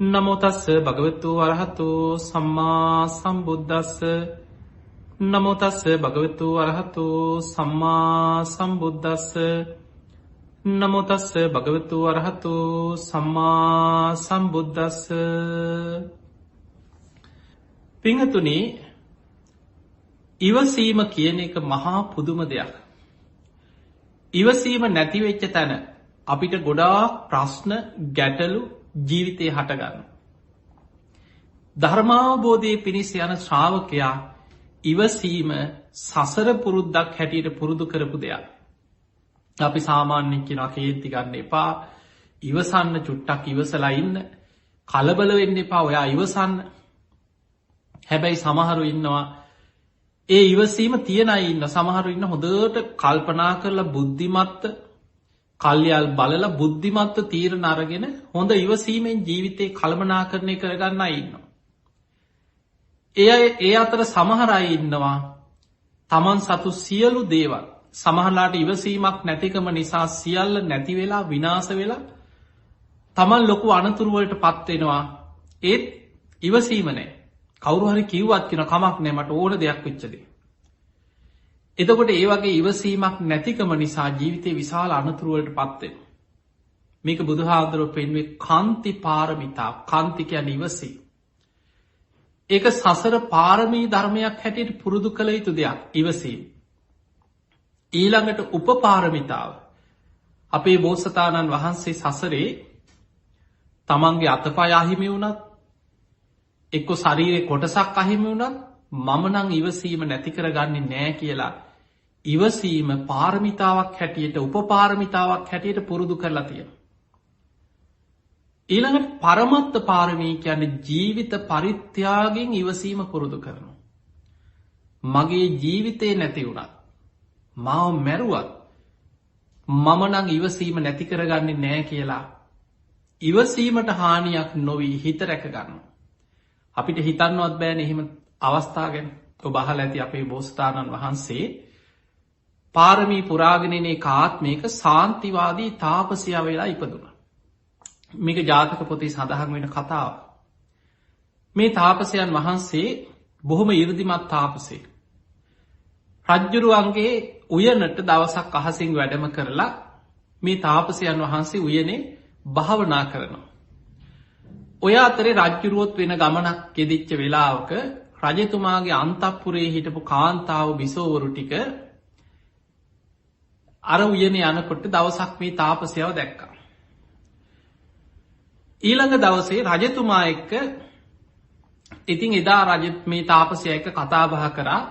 නමෝ තස්ස භගවතු වරහතු සම්මා සම්බුද්දස්ස නමෝ තස්ස භගවතු වරහතු සම්මා සම්බුද්දස්ස නමෝ තස්ස භගවතු වරහතු සම්මා සම්බුද්දස්ස. පිංහතුනි, ඉවසීම කියන එක මහා පුදුම දෙයක්. ඉවසීම නැතිවෙච්ච තැන අපිට ගොඩාක් ප්‍රශ්න ගැටලු ජීවිතය හටගන්න. ධර්මාවබෝධය පිණිස යන ශ්‍රාවකයා ඉවසීම සසර පුරුද්දක් හැටියට පුරුදු කරපු දෙයක්. අපි සාමාන්‍යයෙන් කියනවා කේන්ති ගන්න එපා, ඉවසන්න, චුට්ටක් ඉවසලා ඉන්න, කලබල වෙන්න එපා, ඔයා ඉවසන්න. හැබැයි සමහරු ඉන්නවා ඒ ඉවසීම තියෙන අය ඉන්න. සමහරු ඉන්න හොඳට කල්පනා කරලා බුද්ධිමත්ත කල්යල් බලල බුද්ධිමත්ව තීරණ අරගෙන හොඳ ඉවසීමෙන් ජීවිතේ කළමනාකරණය කරගන්න අය ඉන්නවා. ඒ අතර සමහර අය ඉන්නවා තමන් සතු සියලු දේවල්, සමහරලාට ඉවසීමක් නැතිකම නිසා සියල්ල නැති වෙලා විනාශ වෙලා තමන් ලොකු අනතුරුවලට පත්වෙනවා. ඒත් ඉවසීම නෑ. කවුරු හරි කිව්වත් කියන කමක් නෑ, මට ඕන දෙයක් වෙච්චදේ. එතකොට ඒ වගේ ඉවසීමක් නැතිකම නිසා ජීවිතේ විශාල අනතුරුවලට පත්වෙන. මේක බුදුහාමුදුරුවෝ පෙන්වුවේ කාන්ති පාරමිතා. කාන්ති කියන්නේ ඉවසීම. ඒක සසර පාරමී ධර්මයක් හැටියට පුරුදු කළ යුතු දෙයක්, ඉවසීම. ඊළඟට උපපාරමිතාව. අපේ බෝසතාණන් වහන්සේ සසරේ තමන්ගේ අතපය අහිමි වුණත්, එක්ක ශරීරේ කොටසක් අහිමි වුණත් මම නම් ඉවසීම නැති කරගන්නේ නෑ කියලා ඉවසීම පාරමිතාවක් හැටියට, උපපාරමිතාවක් හැටියට පුරුදු කරලා තියෙනවා. ඊළඟට පරමත්ත පාරමී කියන්නේ ජීවිත පරිත්‍යාගයෙන් ඉවසීම පුරුදු කරනවා. මගේ ජීවිතේ නැති වුණත්, මාව මැරුවත් මම නම් ඉවසීම නැති කරගන්නේ නෑ කියලා ඉවසීමට හානියක් නොවී හිත රැක ගන්නවා. අපිට හිතන්නවත් බෑනේ එහෙම අවස්ථා ගැන. ඔබ අහලා ඇති අපේ බෝසතාණන් වහන්සේ පාරමී පුරාගෙනනේ කාත්මයක සාන්තිවාදී තාපසයා වෙලා ඉපදුණා. මේක ජාතක පොතේ සඳහන් වෙන කතාව. මේ තාපසයන් වහන්සේ බොහොම 이르දිමත් තාපසයෙක්. රජ්ජුරුවන්ගේ උයනට දවසක් අහසින් වැඩම කරලා මේ තාපසයන් වහන්සේ උයනේ භාවනා කරනවා. ඔය අතරේ රජ්ජුරුවොත් වෙන ගමනක් ගෙදිච්ච වෙලාවක රජතුමාගේ අන්තපුරේ හිටපු කාන්තාව බිසෝවරු ටික අර උයනේ යනකොට දවසක් මේ තාපසයාව දැක්කා. ඊළඟ දවසේ රජතුමා එක්ක ඉතින් එදා මේ තාපසයා එක්ක කතා බහ කරා.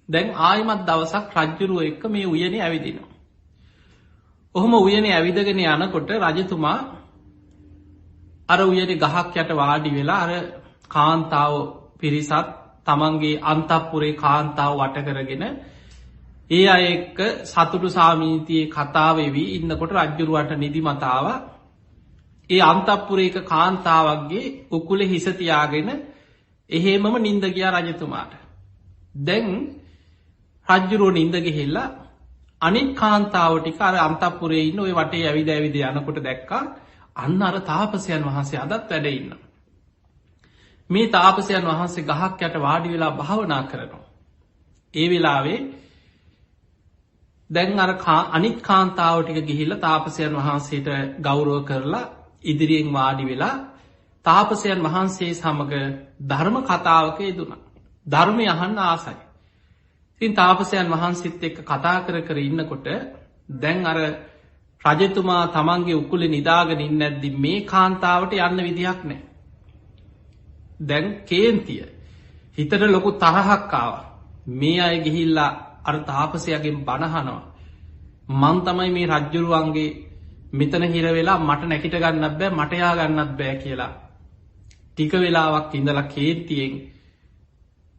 දැන් ආයිමත් දවසක් රජ්ජුරුව එක්ක මේ උයනේ ඇවිදිනවා. ඔහොම උයනේ ඇවිදගෙන යනකොට රජතුමා අර උයනේ ගහක් යට වාඩි වෙලා අර කාන්තාව පිරිසත් තමන්ගේ අන්තපුරේ කාන්තාව වට කරගෙන ඒ අය එක්ක සතුටු සාමීතියේ කතා වෙවි ඉන්නකොට රජ්ජුරුවන්ට නිදිමතාව. ඒ අන්තපුරේක කාන්තාවක්ගේ උකුලේ හිස තියාගෙන එහෙමම නිින්ද ගියා රජතුමාට. දැන් රජ්ජුරුව නිින්ද ගිහිල්ලා අනිත් කාන්තාව ටික අර අන්තපුරේ ඉන්න ওই වටේ ඇවිද ඇවිද යනකොට දැක්කා අන්න අර තාපසයන් වහන්සේ අදත් වැඩ ඉන්නවා. මේ තාපසයන් වහන්සේ ගහක් යට වාඩි වෙලා භාවනා කරනවා. ඒ වෙලාවේ දැන් අර අනිත් කාන්තාව ටික ගිහිල්ලා තාපසයන් වහන්සේට ගෞරව කරලා ඉදිරියෙන් වාඩි වෙලා තාපසයන් වහන්සේ සමග ධර්ම කතාවක යෙදුණා. ධර්මය අහන්න ආසයි. ඉතින් තාපසයන් වහන්සේත් එක්ක කතා කර කර ඉන්නකොට දැන් අර රජතුමා තමන්ගේ උකුලේ නිදාගෙන ඉන්නේ නැද්දි මේ කාන්තාවට යන්න විදිහක් නැහැ. දැන් කේන්තිය. හිතට ලොකු තරහක් ආවා. මේ අය ගිහිල්ලා අර තාපසයාගෙන් බණ අහනවා. මං තමයි මේ රජ්ජුරුවන්ගේ මෙතන හිර වෙලා මට නැගිට ගන්නත් බෑ, මට යා ගන්නත් බෑ කියලා. ටික වෙලාවක් ඉඳලා කේන්තියෙන්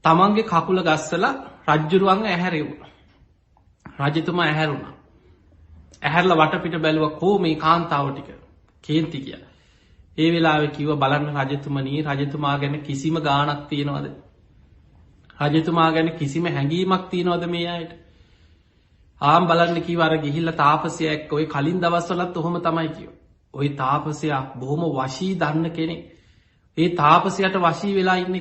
තමන්ගේ කකුල ගස්සලා රජ්ජුරුවන්ව ඇහැරෙව්වා. රජතුමා ඇහැරුණා. ඇහැරලා වටපිට බැලුවා කො මේ කාන්තාව ටික. කේන්ති කියලා. ඒ වෙලාවේ කිව්වා බලන්න රජතුමනි, රජතුමා ගැන කිසිම ගාණක් තියනවද? රජතුමා ගැන කිසිම හැඟීමක් තියනවද මේ අයට? ආම් බලන්න කිව්වා අර ගිහිල්ලා තාපසයා එක්ක ඔය කලින් දවස්වලත් ඔහොම තමයි කිව්වා. ওই තාපසයා බොහොම වශී දන්න කෙනෙක්. ඒ තාපසයට වශී වෙලා ඉන්න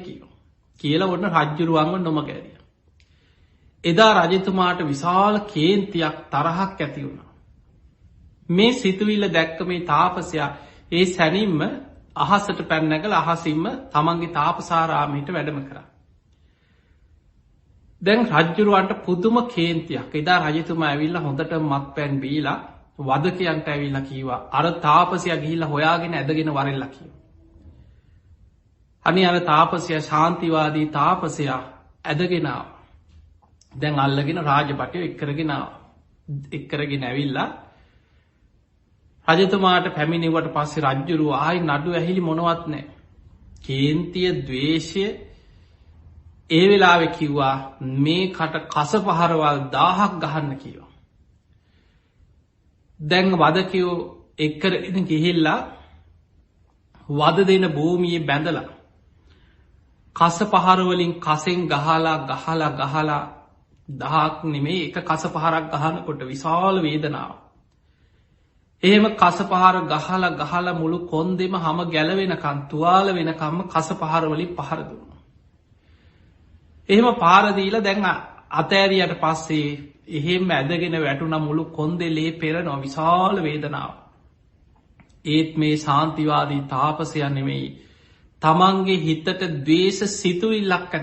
කියලා ඔන්න රජ්ජුරුවන්ව නොමගැරිය. එදා රජතුමාට විශාල කේන්තියක් තරහක් ඇති වුණා. මේ සිතුවිල්ල දැක්ක මේ තාපසයා ඒ සැනින්ම අහසට පැන්නකල අහසින්ම තමන්ගේ තාපසාරාමයට වැඩම කරා. දැන් රජ්ජුරුවන්ට පුදුම කේන්තියක්. එදා රජතුමා ඇවිල්ලා හොඳට මත් පැන් බීලා වදකයන්ට ඇවිල්ලා කීවා අර තාපසයා ගිහිල්ලා හොයාගෙන ඇදගෙන වරෙල්ලා කිව්වා. අනේ අර තාපසයා ශාන්තිවාදී තාපසයා ඇදගෙන ආවා. දැන් අල්ලගෙන රාජබටය එක්කරගෙන ඇවිල්ලා රජතුමාට පැමිණිවට පස්සේ රජ්ජුරුව ආයි නඩු ඇහිලි මොනවත් නෑ. කේන්තිය ද්වේෂය ඒ වෙලාවෙ කිව්වා මේ කට කස පහරවල් 1000ක් ගහන්න කියවා. දැන් වදකයෝ එක්කරගෙන ගිහිල්ලා වද දෙන භූමියේ බැඳලා කස පහරවලින් කසෙන් ගහලා දහක් නෙමේ එක කස පහරක් ගහනකොට විශාල වේදනාව. එහෙම කස පහර ගහලා මුළු කොන්දෙම හම ගැලවෙනකන් තුවාල වෙනකම්ම කස පහරවලින් පහර දුන්නා. එහෙම පාරදීලා දැන් අතෑරියට පස්සේ එහෙම ඇදගෙන වැටුණ මුළු කොන්දෙලේ පෙරනවා විශාල වේදනාව. ඒත් මේ ශාන්තිවාදී තාපසයන් නෙමෙයි තමන්ගේ හිතට ද්වේෂ සිතුවිල්ලක්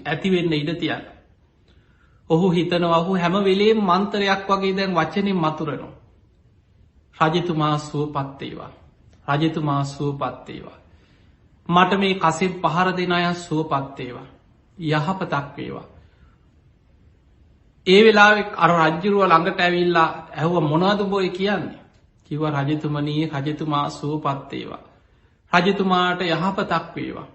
ඇතිවෙන්න ඉඩ තියන්න. ඔහු හිතනවා ඔහු හැම වෙලේම මන්තරයක් වගේ දැන් වචනෙන් මතුරනවා. රජතුමා සුවපත් වේවා. රජතුමා සුවපත් වේවා. මට මේ කසෙන් පහර දෙන අය සුවපත් වේවා. යහපතක් වේවා. ඒ වෙලාවෙ අර රජ්ජුරුව ළඟට ඇවිල්ලා ඇහුව මොනවද බොයි කියන්නේ? කිව්වා රජතුමනී රජතුමා සුවපත් වේවා. රජතුමාට යහපතක් වේවා.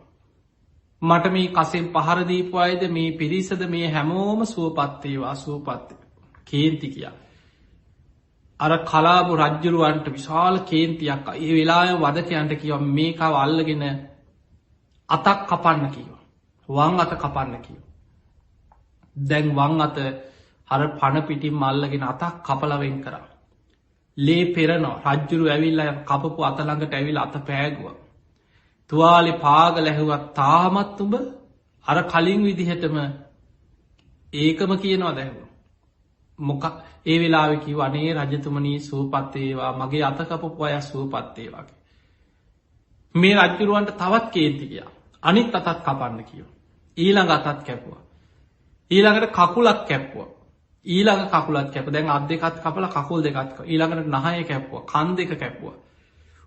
මට මේ කසෙන් පහර දීපු අයද මේ පිරිසද මේ හැමෝම සුවපත් වේවා සුවපත් කේන්ති කියා. අර කලාපු රජ්ජුරුවන්ට විශාල කේන්තියක් ඒ වෙලාවෙ වදකයන්ට කිව්වා මේකව අල්ලගෙන අතක් කපන්න කිව්වා. වම් අත කපන්න කිව්වා. දැන් වම් අත අර පණ පිටින් අල්ලගෙන අතක් කපලා වෙන් කරා. ලේ පෙරනවා. රජ්ජුරුව ඇවිල්ලා කපපු අත ළඟට ඇවිල්ලා අත පෑගුවා. තුවාලේ පාගල ඇහුවා තාමත් උඹ අර කලින් විදිහටම ඒකම කියනවා දැහුවා. මොකක් ඒ වෙලාවෙ කිව්වා අනේ රජතුමනී සුවපත් වේවා මගේ අත කපපු අය සුවපත් වේවා. මේ රජ්ජුරුවන්ට තවත් කේන්ති ගියා. අනිත් අතත් කපන්න කිව්වා. ඊළඟ අතත් කැපුවා. ඊළඟට කකුලක් කැපුවා. ඊළඟ කකුලක් කැප දැන් අත් දෙකත් කපලා කකුල් දෙකත් ඊළඟට නහය කැපුවා. කන් දෙක කැපුවා.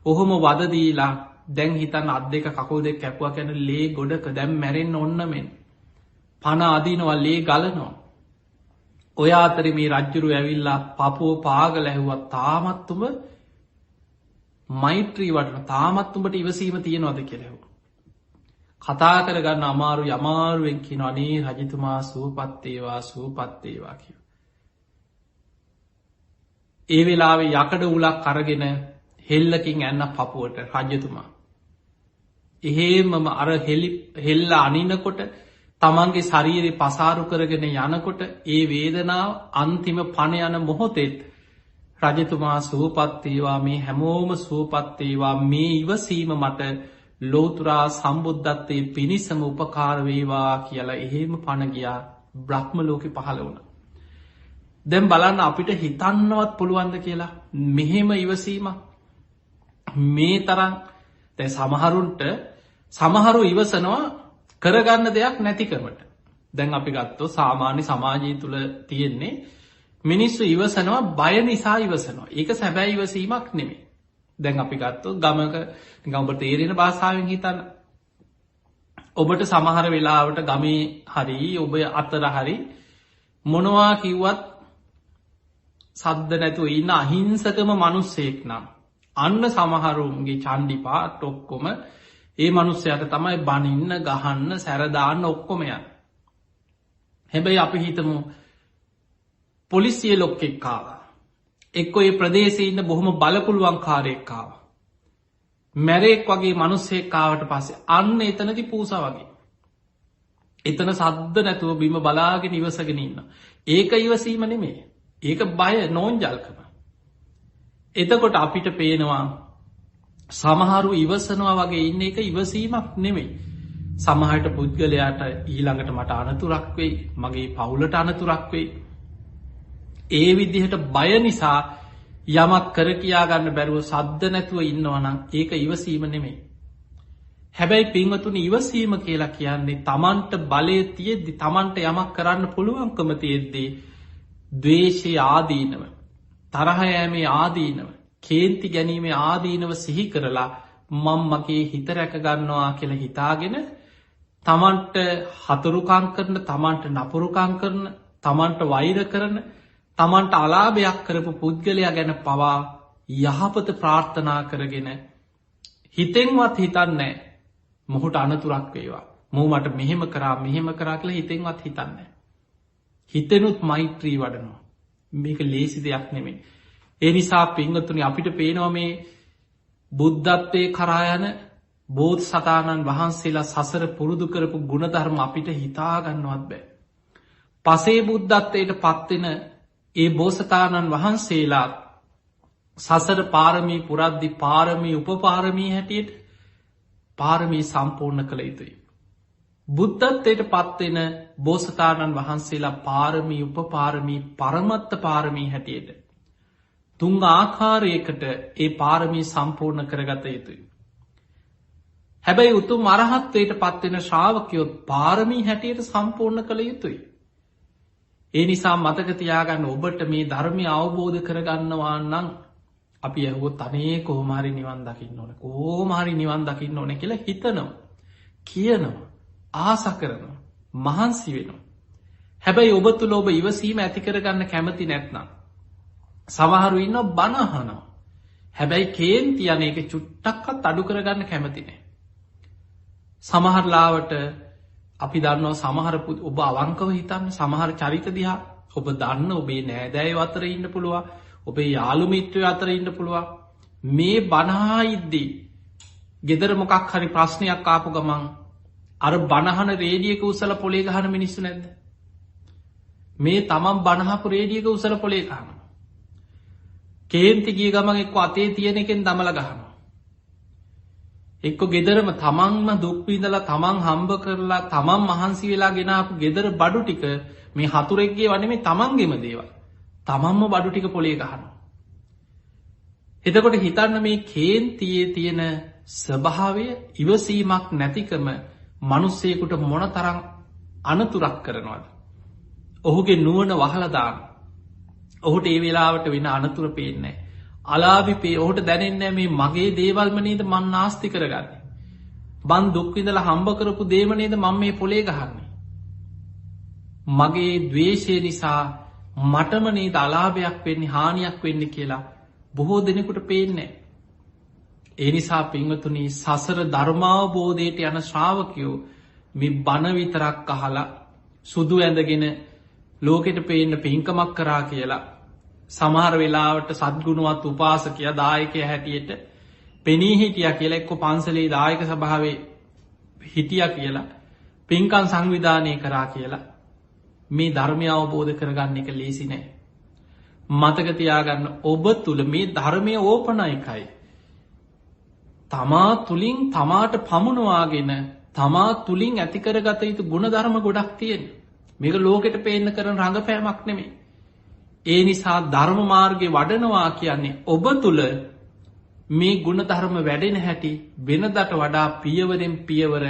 ඔහොම වද දීලා දැන් හිතන්න අත් දෙක කකුල් දෙක කැපුවා කියන්නේ ලේ ගොඩක දැන් මැරෙන්න ඕන්න මෙන්. පණ අදිනවා ලේ ගලනවා. ඔය අතරේ මේ රජ්ජුරුව ඇවිල්ලා පපුව පාගල ඇහුවා තාමත් උඹ මෛත්‍රී වඩන තාමත් උඹට ඉවසීම තියෙනවද කියලා ඇහුවා. කතා කරගන්න අමාරුවෙන් කියනවා අනේ රජතුමා සුවපත් වේවා සුවපත් වේවා කියලා. ඒ වෙලාවේ යකඩ උලක් අරගෙන හෙල්ලකින් ඇන්න පපුවට රජතුමා. එහෙමම අර හෙල්ල අනිනකොට තමන්ගේ ශරීරේ පසාරු කරගෙන යනකොට ඒ වේදනාව අන්තිම පණ යන මොහොතෙත් රජතුමා සුවපත් වේවා මේ හැමෝම සුවපත් වේවා මේ ඉවසීම මට ලෝතුරා සම්බුද්ධත්වයේ පිණිසම උපකාර වේවා කියලා එහෙම පණ ගියා බ්‍රහ්ම ලෝකෙ පහළ වුණා. දැන් බලන්න අපිට හිතන්නවත් පුළුවන්ද කියලා මෙහෙම ඉවසීම මේ තරම් දැන් සමහරු ඉවසනවා කරගන්න දෙයක් නැතිකමට. දැන් අපි ගත්තොත් සාමාන්‍ය සමාජය තුළ තියෙන්නේ මිනිස්සු ඉවසනවා බය නිසා ඉවසනවා. ඒක සැබෑ ඉවසීමක් නෙමෙයි. දැන් අපි ගත්තොත් ගමක ඔබ තේරෙන භාෂාවෙන් හිතන්න. ඔබට සමහර වෙලාවට ගමේ හරි ඔබ අතර හරි මොනවා කිව්වත් සද්ද නැතුව ඉන්න අහිංසකම මිනිස්සෙක් නම් අන්න සමහරුන්ගේ චණ්ඩිපාත් ඔක්කොම ඒ මිනිස්සයාට තමයි බනින්න ගහන්න සැරදාන්න ඔක්කොම යන්නේ. හැබැයි අපි හිතමු පොලිසිය ලොක්කෙක් ආවා. එක්ක ඒ ප්‍රදේශයේ ඉන්න බොහොම බලපුලුවන් කාරයෙක් ආවා. මැරෙක් වගේ මිනිස්සෙක් ආවට පස්සේ අන්න එතනදී පූසා වගේ. එතන සද්ද නැතුව බිම බලාගෙන ඉවසගෙන ඉන්න. ඒක ඉවසීම නෙමෙයි. ඒක බය නෝන්ජල්කම. එතකොට අපිට පේනවා සමහරු ඉවසනවා වගේ ඉන්න එක ඉවසීමක් නෙමෙයි. සමහරට පුද්ගලයාට ඊළඟට මට අනතුරක් වෙයි, මගේ පවුලට අනතුරක් වෙයි. ඒ විදිහට බය නිසා යමක් කර කියා ගන්න බැරුව සද්ද නැතුව ඉන්නවනම් ඒක ඉවසීම නෙමෙයි. හැබැයි පින්වතුනි, ඉවසීම කියලා කියන්නේ තමන්ට බලය තියෙද්දි, තමන්ට යමක් කරන්න පුළුවන්කම තියෙද්දි ද්වේෂයේ ආදීනව, තරහ යෑමේ ආදීනව, කේන්ති ගැනීමේ ආදීනව සිහි කරලා මම මගේ හිත රැක ගන්නවා කියලා හිතාගෙන තමන්ට හතුරුකම් කරන, තමන්ට නපුරුකම් කරන, තමන්ට වෛර කරන, තමන්ට අලාභයක් කරපු පුද්ගලයා ගැන පවා යහපත ප්‍රාර්ථනා කරගෙන හිතෙන්වත් හිතන්නේ මොහුට අනතුරක් වේවා, මෝ මට මෙහෙම කරා කියලා හිතෙන්වත් හිතන්නේ. හිතෙනුත් මෛත්‍රී වඩනවා. මේක ලේසි දෙයක් නෙමෙයි. ඒ නිසා පින්වතුනි, අපිට පේනවා මේ බුද්ධත්වයේ කරා යන බෝධිසතාණන් වහන්සේලා සසර පුරුදු කරපු ගුණධර්ම අපිට හිතා ගන්නවත් බෑ. පසේ බුද්ධත්වයට පත්වෙන ඒ බෝසතාණන් වහන්සේලා සසර පාරමී පුරද්දි පාරමී උපපාරමී හැටියට පාරමී සම්පූර්ණ කළ යුතුයි. බුද්ධත්වයට පත්වෙන බෝසතාණන් වහන්සේලා පාරමී උපපාරමී පරමත්ත පාරමී හැටියට තුන් ආකාරයකට ඒ පාරමී සම්පූර්ණ කරගත යුතුයි. හැබැයි උතුම් අරහත්වයට පත්වෙන ශ්‍රාවකයොත් පාරමී හැටියට සම්පූර්ණ කළ යුතුයි. ඒ නිසා මතක තියාගන්න, ඔබට මේ ධර්මය අවබෝධ කරගන්නවා නම් අපි ඇහුවොත් අනේ කොහොම හරි නිවන් දකින්න ඕන, කොහොම හරි නිවන් දකින්න ඕන කියලා හිතනවා, කියනවා, ආස කරනවා, මහන්සි වෙනවා. හැබැයි ඔබ තුළ ඔබ ඉවසීම ඇති කරගන්න කැමති නැත්නම් සමහරු ඉන්නවා බණ අහනවා. හැබැයි කේන්ති අනේක චුට්ටක්වත් අඩු කරගන්න කැමති නැහැ. සමහරලාවට අපි දන්නවා සමහර ඔබ අවංකව හිතන්න, සමහර චරිත දිහා ඔබ දන්න, ඔබේ නෑදෑයෝ අතර ඉන්න පුළුවන්, ඔබේ යාළු මිත්‍රයෝ අතර ඉන්න පුළුවන්. මේ බණහා ඉද්දී ගෙදර මොකක් හරි ප්‍රශ්නයක් ආපු ගමන් අර බණහන රේඩියක උසලා පොලේ ගහන මිනිස්සු නැද්ද? මේ තමන් බණහපු රේඩියක උසලා පොලේ ගහනවා. කේන්ති ගිය ගමන් එක්ක අතේ තියෙන එකෙන් දමලා ගහනවා. එක්ක ගෙදරම තමන්ම දුක් විඳලා තමන් හම්බ කරලා තමන් මහන්සි වෙලා ගෙනාපු ගෙදර බඩු ටික මේ හතුරෙක්ගේ වනෙමේ තමන්ගෙම දේවල් තමන්ම බඩු ටික පොලේ ගහනවා. එතකොට හිතන්න මේ කේන්තියේ තියෙන ස්වභාවය, ඉවසීමක් නැතිකම මිනිස්සෙකුට මොන තරම් අනතුරක් කරනවද? ඔහුගේ නුවණ වහලා දාන. ඔහුට ඒ වෙලාවට වෙන අනතුර පේන්නේ නැහැ. අලාභි ඔහුට දැනෙන්නේ මේ මගේ දේවල්ම නේද මං නාස්ති කරගන්නේ. මං දුක් විඳලා හම්බ කරපු දේම නේද මම මේ පොලේ ගහන්නේ. මගේ ද්වේෂය නිසා මටම නේද අලාභයක් වෙන්නේ, හානියක් වෙන්නේ කියලා බොහෝ දෙනෙකුට පේන්නේ. ඒ නිසා පින්වතුනි, සසර ධර්මාවබෝධයට යන ශ්‍රාවකයෝ මේ බණ විතරක් අහලා සුදු ඇඳගෙන ලෝකෙට පේන්න පින්කමක් කරා කියලා, සමහර වෙලාවට සද්ගුණවත් උපාසකයා දායකයා හැටියට පෙනී හිටියා කියලා, එක්ක පන්සලේ දායක සභාවේ හිටියා කියලා, පින්කම් සංවිධානය කරා කියලා මේ ධර්මය අවබෝධ කරගන්න එක ලේසි නෑ. මතක තියාගන්න, ඔබ තුල මේ ධර්මය ඕපනයිකයි. තමා තුලින් තමාට පමුණවාගෙන තමා තුලින් ඇති කරගත යුතු ගුණධර්ම ගොඩක් තියෙන. මේක ලෝකෙට පේන්න කරන රඟපෑමක් නෙමෙයි. ඒ නිසා ධර්ම මාර්ගේ වඩනවා කියන්නේ ඔබ තුල මේ ගුණධර්ම වැඩෙන හැටි වෙනදට වඩා පියවරෙන් පියවර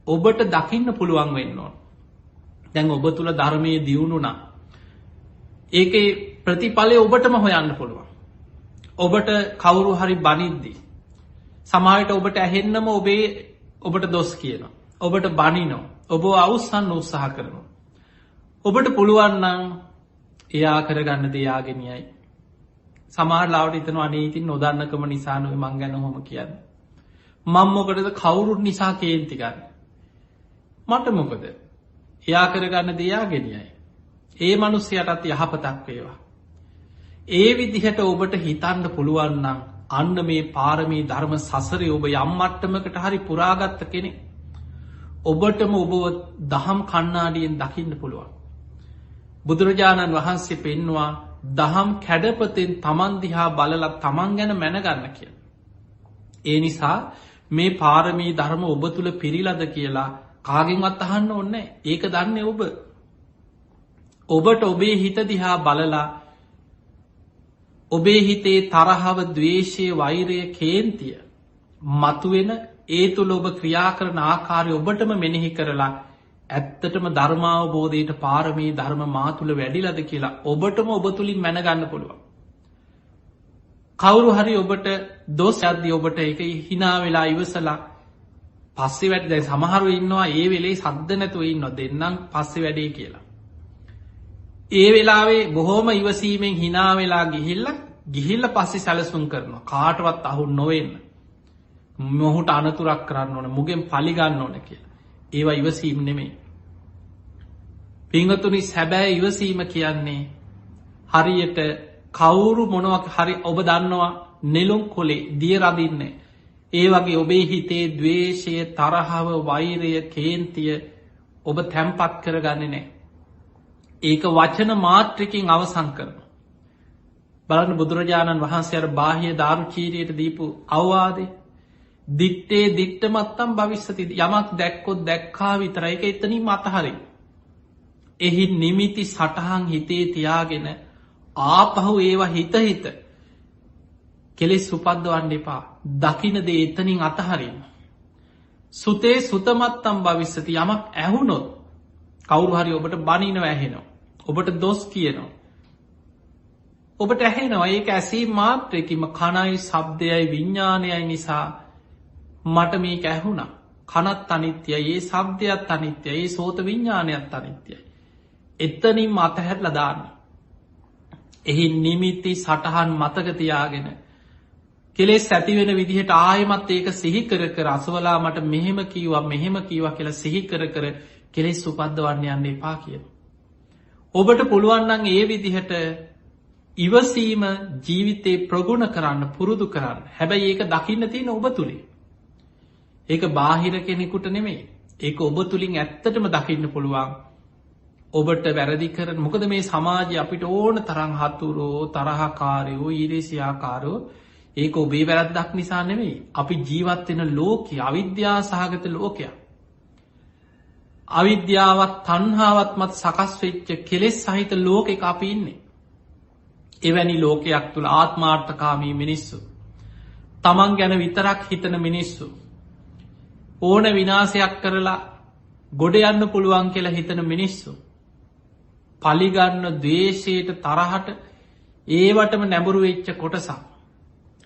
ඔබට දකින්න පුළුවන් වෙන්න ඕන. දැන් ඔබ තුල ධර්මයේ දියුණුනා, ඒකේ ප්‍රතිඵලය ඔබටම හොයන්න පුළුවන්. ඔබට කවුරු හරි බනිද්දි සමාජයට ඔබට ඇහෙන්නම ඔබට දොස් කියනවා, ඔබට බනිනවා, ඔබ අවුස්සන්න උත්සාහ කරනවා. ඔබට පුළුවන් නම් එයා කරගන්න දෙයාගෙනයයි. සමහරලාවට හිතනවා අනේ ඉතින් නොදන්නකම නිසා නෙවෙයි මං ගැන ඔහොම කියන්නේ. මම මොකටද කවුරුත් නිසා කේන්ති ගන්න? මට මොකද? එයා කරගන්න දෙයාගෙනයයි. ඒ මිනිස්යාටත් යහපතක් වේවා. ඒ විදිහට ඔබට හිතන්න පුළුවන් නම් අන්න මේ පාරමී ධර්ම සසරේ ඔබ යම් මට්ටමකට හරි පුරාගත්ත කෙනෙක්. ඔබටම ඔබව දහම් කණ්ණාඩියෙන් දකින්න පුළුවන්. බුදුරජාණන් වහන්සේ පෙන්වා දහම් කැඩපතෙන් තමන් දිහා බලලා තමන් ගැන මැනගන්න කියලා. ඒ නිසා මේ පාරමී ධර්ම ඔබ තුළ පිරිලද කියලා කාගෙන්වත් අහන්න ඕනේ. ඒක දන්නේ ඔබ. ඔබට ඔබේ හිත දිහා බලලා ඔබේ හිතේ තරහව, ද්වේෂය, වෛරය, කේන්තිය මතුවෙන ඒ තුළ ඔබ ක්‍රියා කරන ආකාරය ඔබටම මෙනෙහි කරලා ඇත්තටම ධර්මාවබෝධයට පාරමී ධර්ම මා තුළ වැඩිලද කියලා ඔබටම ඔබ තුළින් මැනගන්න පුළුවන්. කවුරු හරි ඔබට දොස් යද්දී ඔබට ඒක හිනා වෙලා ඉවසලා පස්සේ වැඩි දැන් සමහරව ඉන්නවා ඒ වෙලේ සද්ද නැතුව ඉන්නවා දෙන්නම් පස්සේ වැඩේ කියලා. ඒ වෙලාවේ බොහොම ඉවසීමෙන් හිනා වෙලා ගිහිල්ලා පස්සේ සැලසුම් කරනවා කාටවත් අහු නොවෙන්න. මොහුට අනතුරක් කරන්න ඕන, මුගෙන් පලි ගන්න ඕන කියලා. ඒවා ඉවසීම නෙමෙයි. පින්වතුනි, සැබෑ ඉවසීම කියන්නේ හරියට කවුරු මොනවක් හරි ඔබ දන්නවා නෙළුම් කොලේ දිය රදින්නේ. ඒ වගේ ඔබේ හිතේ ද්වේෂය, තරහව, වෛරය, කේන්තිය ඔබ තැම්පත් කරගන්නේ නැහැ. ඒක වචන මාත්‍රකින් අවසන් කරනවා. බලන්න බුදුරජාණන් වහන්සේ අර බාහ්‍ය දාරුචීරියට දීපු අවවාදේ දිත්තේ දිට්ඨමත්තම් භවිස්සති. යමක් දැක්කොත් දැක්කා විතරයි. ඒක එතනින්ම අතහරින්න. එහි නිමිති සටහන් හිතේ තියාගෙන ආපහු ඒවා හිත කෙලෙස් උපද්දවන්න එපා. දකින්න දේ එතනින් අතහරින්න. සුතේ සුතමත්තම් භවිස්සති. යමක් ඇහුනොත් කවුරු හරි ඔබට බනිනව ඇහෙනවා. ඔබට දොස් කියනවා. ඔබට ඇහෙනවා. ඒක ඇසීම මාත්‍රයකින්ම කනයි, ශබ්දයයි, විඥානයයි නිසා මට මේක ඇහුණා. කනත් අනිත්‍යයි, ඒ ශබ්දයත් අනිත්‍යයි, ඒ සෝත විඥානයත් අනිත්‍යයි. එතනින්ම අතහැරලා දාන්න. එහි නිමිති සටහන් මතක තියාගෙන කෙලෙස් ඇති වෙන විදිහට ආයෙමත් ඒක සිහි කර කර අසවලා මට මෙහෙම කිව්වා කියලා සිහි කර කර කෙලෙස් උපද්දවන්න යන්න එපා කියනවා. ඔබට පුළුවන් නම් ඒ විදිහට ඉවසීම ජීවිතේ ප්‍රගුණ කරන්න, පුරුදු කරන්න. හැබැයි ඒක දකින්න තියෙන ඔබ තුලින්. ඒක බාහිර කෙනෙකුට නෙමෙයි. ඒක ඔබ තුලින් ඇත්තටම දකින්න පුළුවන්. ඔබට වැරදි කරන මොකද මේ සමාජය අපිට ඕන තරම් හතුරෝ, තරහකාරයෝ, ඊර්ෂ්‍යාකාරයෝ ඒක ඔබේ වැරද්දක් නිසා නෙමෙයි. අපි ජීවත් වෙන ලෝකය අවිද්‍යා සහගත ලෝකයක්. අවිද්‍යාවත් තණ්හාවත් මත සකස් වෙච්ච කෙලෙස් සහිත ලෝකයක අපි ඉන්නේ. එවැනි ලෝකයක් තුල ආත්මාර්ථකාමී මිනිස්සු, තමන් ගැන විතරක් හිතන මිනිස්සු, ඕන විනාශයක් කරලා ගොඩ යන්න පුළුවන් කියලා හිතන මිනිස්සු, පලිගන්න ද්වේෂයට, තරහට, ඒවටම නැඹුරු වෙච්ච කොටසක්,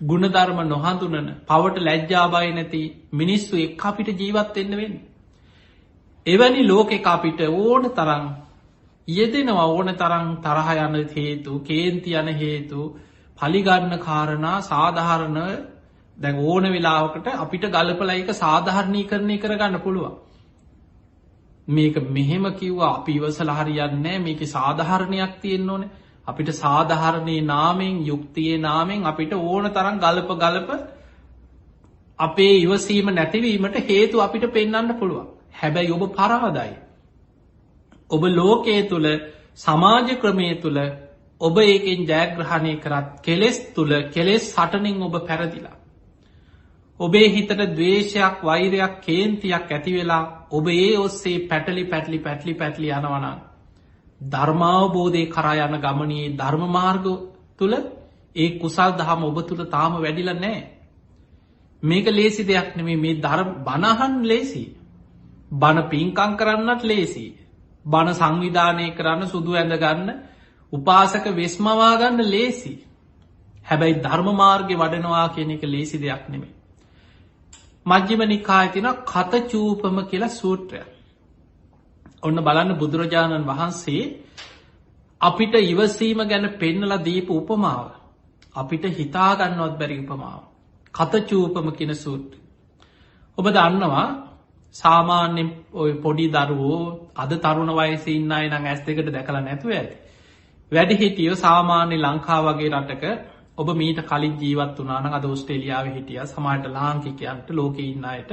ගුණධර්ම නොහඳුනන, පවට ලැජ්ජා බය නැති මිනිස්සු එක්ක අපිට ජීවත් වෙන්න වෙන්නේ. එවැනි ලෝකෙක අපිට ඕන තරම් යෙදෙනවා, ඕන තරම් තරහ යන හේතු, කේන්ති යන හේතු, පලිගන්න කාරණා සාධාරණ. දැන් ඕන වෙලාවකට අපිට ගලපලා ඒක සාධාරණීකරණය කරගන්න පුළුවන්. මේක මෙහෙම කිව්වා අපි ඉවසලා හරියන්නේ නැහැ, මේකේ සාධාරණයක් තියෙන්න ඕනේ. අපිට සාධාරණේ නාමයෙන්, යුක්තියේ නාමයෙන් අපිට ඕන තරම් ගලප අපේ ඉවසීම නැතිවීමට හේතු අපිට පෙන්වන්න පුළුවන්. හැබැයි ඔබ පරාදයි. ඔබ ලෝකයේ තුල, සමාජ ක්‍රමයේ තුල ඔබ ඒකෙන් ජයග්‍රහණය කරත් කෙලෙස් තුල, කෙලෙස් සටනින් ඔබ පෙරදිලා. ඔබේ හිතට ද්වේෂයක්, වෛරයක්, කේන්තියක් ඇති වෙලා ඔබ ඒ ඔස්සේ පැටලි යනවනම් ධර්මාවබෝධය කරා යන ගමනේ ධර්ම මාර්ග තුල ඒ කුසල් දහම ඔබ තුල තාම වැඩිලා නැහැ. මේක ලේසි දෙයක් නෙමෙයි. මේ ධර්ම බණහන් ලේසි. බණ පින්කම් කරන්නත් ලේසි. බණ සංවිධානය කරන්න, සුදු ඇඳ ගන්න, උපාසක වෙස්මවා ගන්න ලේසි. හැබැයි ධර්ම මාර්ගේ වඩනවා කියන එක ලේසි දෙයක් නෙමෙයි. මජ්ක්‍ධිම නිකායේ තියෙන කතචූපම කියලා සූත්‍රයක්. ඔන්න බලන්න බුදුරජාණන් වහන්සේ අපිට ඉවසීම ගැන පෙන්නලා දීපු උපමාව. අපිට හිතා ගන්නවත් බැරි උපමාව. කතචූපම කියන සූත්‍රය. ඔබ දන්නවා සාමාන්‍යයෙන් ඔය පොඩි දරුවෝ අද තරුණ වයසේ ඉන්න අය නම් ඇස් දෙකට දැකලා නැතුව ඇති. වැඩිහිටියෝ සාමාන්‍ය ලංකාව වගේ රටක ඔබ මීට කලින් ජීවත් වුණා නම් අද ඕස්ට්‍රේලියාවේ හිටියා, සමහරට ලාංකිකයන්ට, ලෝකේ ඉන්න අයට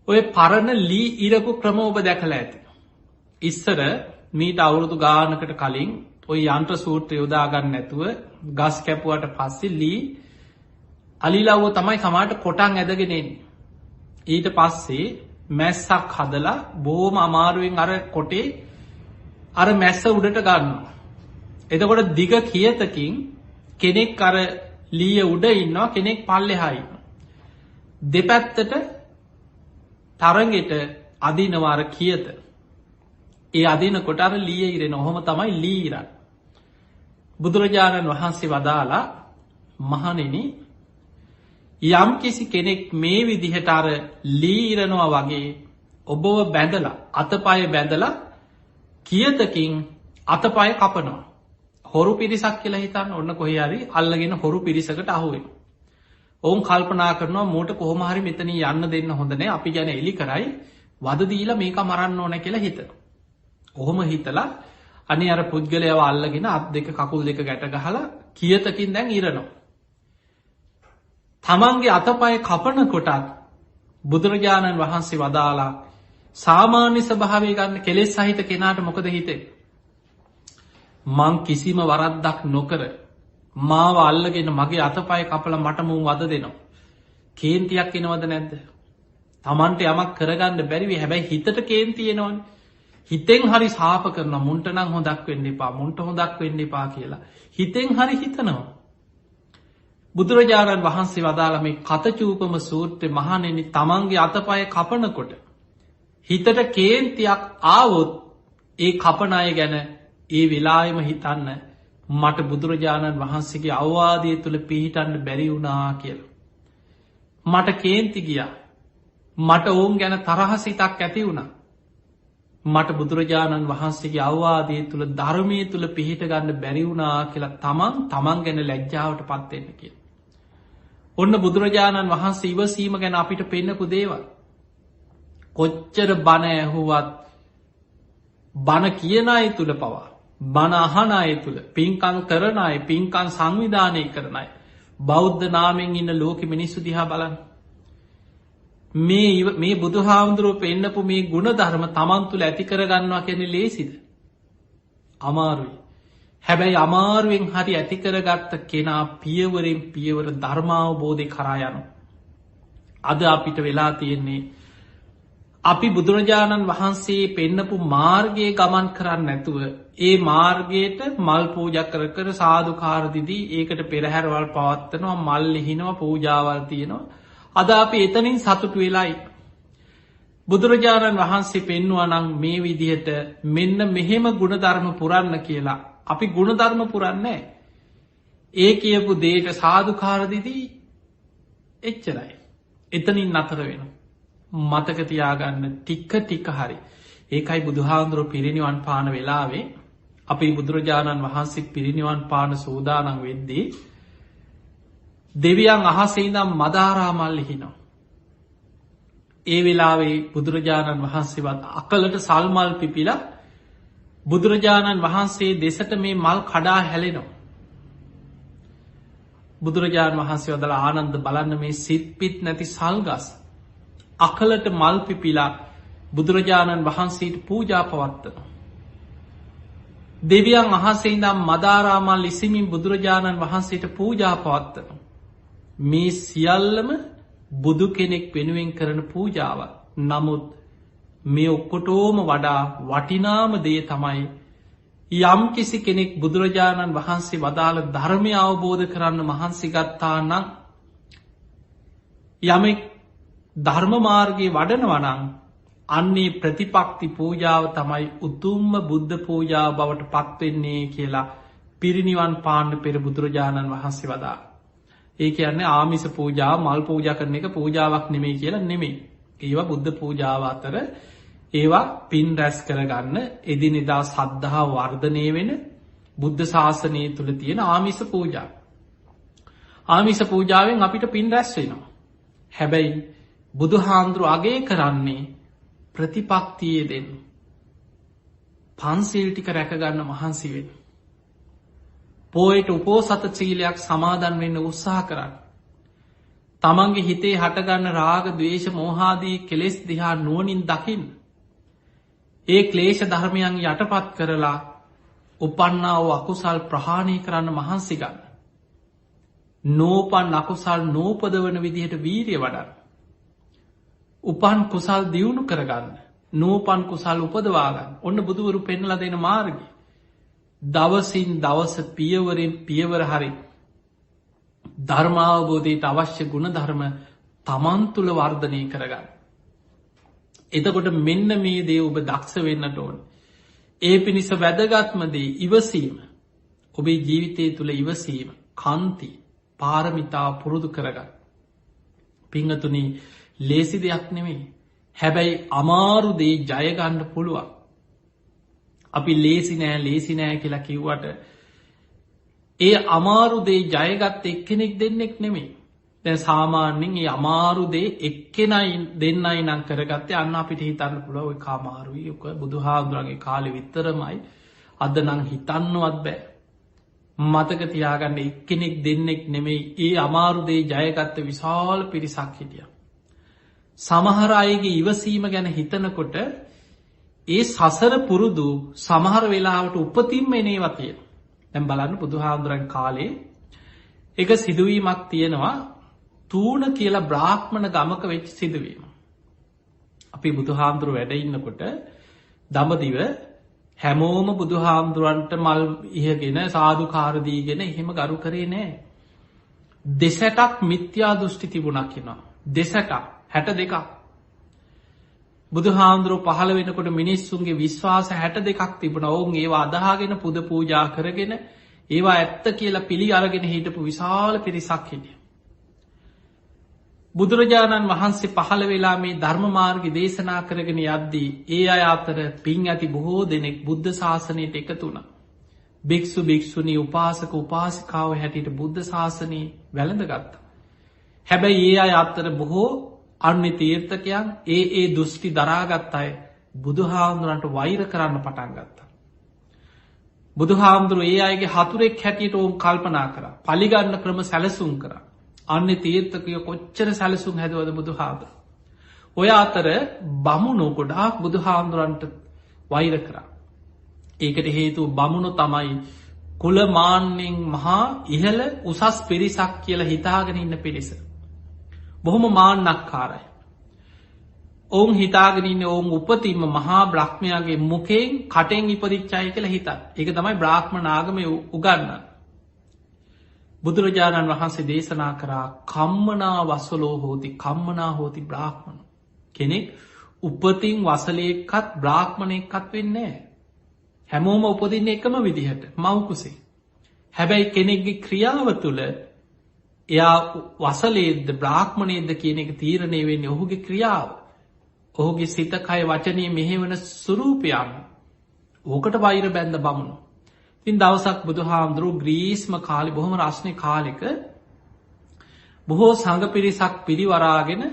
ඔය පරණ ලී ඉරපු ක්‍රම ඔබ දැකලා ඇති. ඉස්සර මීට අවුරුදු ගානකට කලින් ඔය යන්ත්‍ර සූත්‍රය යොදා ගන්න නැතුව ගස් කැපුවට පස්සේ ලී අලිලව්ව තමයි සමාට කොටන් ඇදගෙනෙන්. ඊට පස්සේ මැස්සක් හදලා බෝම අමාරුවෙන් අර කොටේ අර මැස්ස උඩට ගන්න. එතකොට දිග කියතකින් කෙනෙක් අර ලීය උඩ ඉන්නවා, කෙනෙක් පල්ලෙහායි. දෙපැත්තට තරගෙට අදිනවාර කියත. ඒ අදිනකොට අර ලීය ඉරෙන. ඔහොම තමයි ලී ඉරන්. බුදුරජාණන් වහන්සේ වදාලා මහණෙනි, යම් කිසි කෙනෙක් මේ විදිහට අර ලී ඉරනවා වගේ ඔබව බැඳලා අතපය බැඳලා කියතකින් අතපය කපනවා. හොරු පිරිසක් කියලා හිතන්න. ඔන්න කොහේ හරි අල්ලගෙන හොරු පිරිසකට අහුවෙන. ඔවුන් කල්පනා කරනවා මූට කොහොම හරි මෙතන යන්න දෙන්න හොඳ නැහැ, අපි ගැන එලි කරයි, වද දීලා මේක මරන්න ඕන කියලා හිතනවා. ඔහොම හිතලා අනේ අර පුද්ගලයාව අල්ලගෙන අත් දෙක කකුල් දෙක ගැට ගහලා කියතකින් දැන් ඉරනවා. තමන්ගේ අතපය කපනකොටත් බුදුරජාණන් වහන්සේ වදාලා සාමාන්‍ය ස්වභාවය ගන්න කෙලෙස් සහිත කෙනාට මොකද හිතේ? මං කිසිම වරද්දක් නොකර මාව අල්ලගෙන මගේ අතපය කපලා මට මුන් වද දෙනවා. කේන්තියක් එනවද නැද්ද? තමන්ට යමක් කරගන්න බැරිවි. හැබැයි හිතට කේන්ති එනවනේ. හිතෙන් හරි සාප කරනවා, මුන්ට නම් හොඳක් වෙන්න එපා, මුන්ට හොඳක් වෙන්න එපා කියලා. හිතෙන් හරි හිතනවා. බුදුරජාණන් වහන්සේ වදාළ මේ කතචූපම සූත්‍රයේ මහණෙනි, තමන්ගේ අතපය කපනකොට හිතට කේන්තියක් ආවොත් ඒ කපන අය ගැන ඒ වෙලාවෙම හිතන්න මට බුදුරජාණන් වහන්සේගේ අවවාදය තුළ පිහිටන්න බැරි වුණා කියලා. මට කේන්ති ගියා. මට ඔවුන් ගැන තරහසිතක් ඇති වුණා. මට බුදුරජාණන් වහන්සේගේ අවවාදය තුළ ධර්මය තුළ පිහිට ගන්න බැරි වුණා කියලා තමන් ගැන ලැජ්ජාවට පත් වෙන්න කියලා. ඔන්න බුදුරජාණන් වහන්සේ ඉවසීම ගැන අපිට පෙන්නපු දේවල්. කොච්චර බණ ඇහුවත් බණ කියන අය තුළ පවා, බණ අහන අය තුළ, පින්කම් කරන අය, පින්කම් සංවිධානය කරන අය, බෞද්ධ නාමයෙන් ඉන්න ලෝකෙ මිනිස්සු දිහා බලන්න. මේ බුදුහාමුදුරුවෝ පෙන්නපු මේ ගුණ ධර්ම තමන් තුළ ඇති කරගන්නවා කියන්නේ ලේසිද? අමාරුයි. හැබැයි අමාරුවෙන් හරි ඇති කරගත්ත කෙනා පියවරෙන් පියවර ධර්මාවබෝධය කරා යනවා. අද අපිට වෙලා තියෙන්නේ අපි බුදුරජාණන් වහන්සේ පෙන්නපු මාර්ගයේ ගමන් කරන්න නැතුව ඒ මාර්ගයට මල් පූජා කර කර සාදුකාර දීදී ඒකට පෙරහැරවල් පවත්වනවා, මල් ලිහිනවා, පූජාවල් තියෙනවා. අද අපි එතනින් සතුටු වෙලායි. බුදුරජාණන් වහන්සේ පෙන්වුවා නම් මේ විදිහට මෙන්න මෙහෙම ගුණධර්ම පුරන්න කියලා. අපි ගුණධර්ම පුරන්නේ ඒ කියපු දෙයට සාදුකාර දීදී එච්චරයි. එතනින් නතර වෙනවා. මතක තියාගන්න ටික ටික හරි. ඒකයි බුදුහාමුදුරුවෝ පිරිනිවන් පාන වෙලාවේ අපි බුදුරජාණන් වහන්සේ පිරිනිවන් පාන සූදානම් වෙද්දී දෙවියන් අහසේ ඉඳන් මදාරා මල් ලිහිනවා. ඒ වෙලාවේ බුදුරජාණන් වහන්සේවත් අකලට සල් මල් පිපිලා බුදුරජාණන් වහන්සේ දෙසට මේ මල් කඩා හැලෙනවා. බුදුරජාණන් වහන්සේ වදාළ ආනන්ද බලන්න මේ සිත්පිත් නැති සල්ගස් අකලට මල් පිපිලා බුදුරජාණන් වහන්සේට පූජා පවත්වනවා. දෙවියන් අහසේ ඉඳන් මදාරා මල් ඉසිමින් බුදුරජාණන් වහන්සේට පූජා පවත්වනවා. මේ සියල්ලම බුදු කෙනෙක් වෙනුවෙන් කරන පූජාවක්. නමුත් මේ ඔක්කොටෝම වඩා වටිනාම දේ තමයි යම් කිසි කෙනෙක් බුදුරජාණන් වහන්සේ වදාළ ධර්මය අවබෝධ කරන්න මහන්සි ගත්තා නම්, යමෙක් ධර්ම මාර්ගයේ වඩනවා නම් අන්නේ ප්‍රතිපක්ති පූජාව තමයි උතුම්ම බුද්ධ පූජාව බවට පත්වෙන්නේ කියලා පිරිනිවන් පාන්න පෙර බුදුරජාණන් වහන්සේ වදාළා. ඒ කියන්නේ ආමිස පූජාව, මල් පූජා කරන එක පූජාවක් නෙමෙයි කියලා නෙමෙයි. ඒවා බුද්ධ පූජාව අතර ඒවා පින් රැස් කරගන්න, එදිනෙදා සද්ධාව වර්ධනය වෙන බුද්ධ ශාසනය තුළ තියෙන ආමිස පූජා. ආමිස පූජාවෙන් අපිට පින් රැස් වෙනවා. හැබැයි බුදුහාමුදුරුවෝ අගය කරන්නේ ප්‍රතිපක්තියේ දෙන්න. පන්සිල් ටික රැකගන්න මහන්සි වෙන්න. පොයට උපෝසත සීලයක් සමාදන් වෙන්න උත්සාහ කරන්න. තමන්ගේ හිතේ හටගන්න රාග, ද්වේෂ, මෝහාදී කෙලෙස් දිහා නුවණින් දකින්න. ඒ ක්ලේශ ධර්මයන් යටපත් කරලා උපන්නා වූ අකුසල් ප්‍රහාණය කරන්න මහන්සි ගන්න. නෝපන් අකුසල් නෝපදවන විදිහට වීරිය වඩන්න. උපන් කුසල් දියුණු කරගන්න. නෝපන් කුසල් උපදවාගන්න. ඔන්න බුදුවරු පෙන්නලා දෙන මාර්ගය. දවසින් දවස පියවරෙන් පියවර හරි ධර්මාවබෝධයට අවශ්‍ය ගුණ ධර්ම තමන් තුළ වර්ධනය කරගන්න. එතකොට මෙන්න මේ දේ ඔබ දක්ෂ වෙන්නට ඕන. ඒ පිණිස වැදගත්මදේ ඉවසීම. ඔබේ ජීවිතය තුළ ඉවසීම කන්ති පාරමිතා පුරුදු කරගන්න. පිංහතුනි ලේසි දෙයක් නෙමේ. හැබැයි අමාරුදේ ජයගණ්ඩ පුළුවන්. අපි ලේසි නෑ කියලා කිව්වට ඒ අමාරුදේ ජයගත්ත එක්කෙනෙක් දෙන්නෙක් නෙමේ. දැන් සාමාන්‍යෙන් ඒ අමාරුදේ එක්කෙනයි දෙන්නයි නම් කරගත්තේ අන්න අපිට හිතන්න පුළුව ඔය කාමාරුයි ඔක බුදු හාමුදුරන්ගේ කාලෙ විත්තරමයි අද නං හිතන්නවත් බෑ. මතක තියාගන්න එක්කෙනෙක් දෙන්නෙක් නෙමෙයි ඒ අමාරුදේ ජයගත්ත විශාල පිරිසක් හිටිය. සමහර අයගේ ඉවසීම ගැන හිතනකොට ඒ සසර පුරුදු සමහර වෙලාවට උපතින්ම එනේ වතිය. දැන් බලන්න බුදු හාමුදුරන් කාලේ එක සිදුවීමක් තියෙනවා තූන කියලා බ්‍රාහ්මණ ගමක වෙච්ච සිදුවීම. අපි බුදු හාමුදුරුව වැඩ ඉන්නකොට දඹදිව හැමෝම බුදු හාමුදුරන්ට මල් ඉහගෙන සාධකාරදීගෙන එහෙම ගරු කරේ නෑ. දෙසටක් මිත්‍යා දෘෂ්ටි තිබුණක් කියෙනවා. දෙසටක් 62ක්. බුදු හාමුදුරුව පහළ වෙනකොට මිනිස්සුන්ගේ විශ්වාස 62ක් තිබුණ ඔවුන් ඒවා අදහාගෙන පුද පූජා කරගෙන ඒවා ඇත්ත කියලා පිළි අරගෙන හිටපු විශාල පිරිසක් හිටිය. බුදුරජාණන් වහන්සේ පහළ වෙලා මේ ධර්ම මාර්ගය දේශනා කරගෙන යද්දී ඒ අය අතර පින් ඇති බොහෝ දෙනෙක් බුද්ධ ශාසනයට එකතු වුණා. භික්ෂු භික්ෂුණී උපාසක උපාසිකාව හැටියට බුද්ධ ශාසනය වැළඳ ගත්තා. හැබැයි ඒ අය අතර බොහෝ අන්‍ය තීර්ථකයන් ඒ දෘෂ්ටි දරාගත් අය බුදුහාමුදුරන්ට වෛර කරන්න පටන් ගත්තා. බුදුහාමුදුරුව ඒ අයගේ හතුරෙක් හැටියට ඔවුන් කල්පනා කර පලිගන්න ක්‍රම සැලසුම් කර අන්‍ය තීර්ථකය කොච්චර සැලසුම් හැදවද බුදුහාමුදුර. ඔය අතර බමුණෝ ගොඩාක් බුදුහාමුදුරන්ට වෛර කරා. ඒකට හේතු බමුණු තමයි කුලමාන්‍යෙන් මහා ඉහළ උසස් පිරිසක් කියලා හිතාගෙන ඉන්න පිරිස. බොහොම මාන්නක්කාරයි. ඔවුන් හිතාගෙනන්න ඔවුන් උපතින්ම මහා බ්‍රහ්මයාගේ මුකෙන් කටෙන් ඉපදිච්චාය කියලා හිතත්. ඒක තමයි බ්‍රාහ්ම නාගම උගන්න. බුදුරජාණන් වහන්සේ දේශනා කරා කම්මනා වසලෝ හෝති කම්මනා හෝති බ්‍රාහ්මණ. කෙනෙක් උපතින් වසලයක්කත් බ්‍රාහ්මණයක්කත් වෙන්නේ. හැමෝම උපදින්න එකම විදිහට මවකුසේ. හැබැයි කෙනෙක්ගේ ක්‍රියාව තුළ එයා වසලේද බ්‍රාහ්මණයද කියන එක තීරණය වෙන්නේ ඔහුගේ ක්‍රියාව. ඔහුගේ සිතකය වචනය මෙහෙවන සුරූපයන් ඕකට වෛර බැන්ද බමුණු. තින් දවසක් බුදු හාමුදුරුව ග්‍රීස්ම කාලි බොහොම රශ්නය කාලෙක බොහෝ සඟ පිරිසක් පිරිවරාගෙන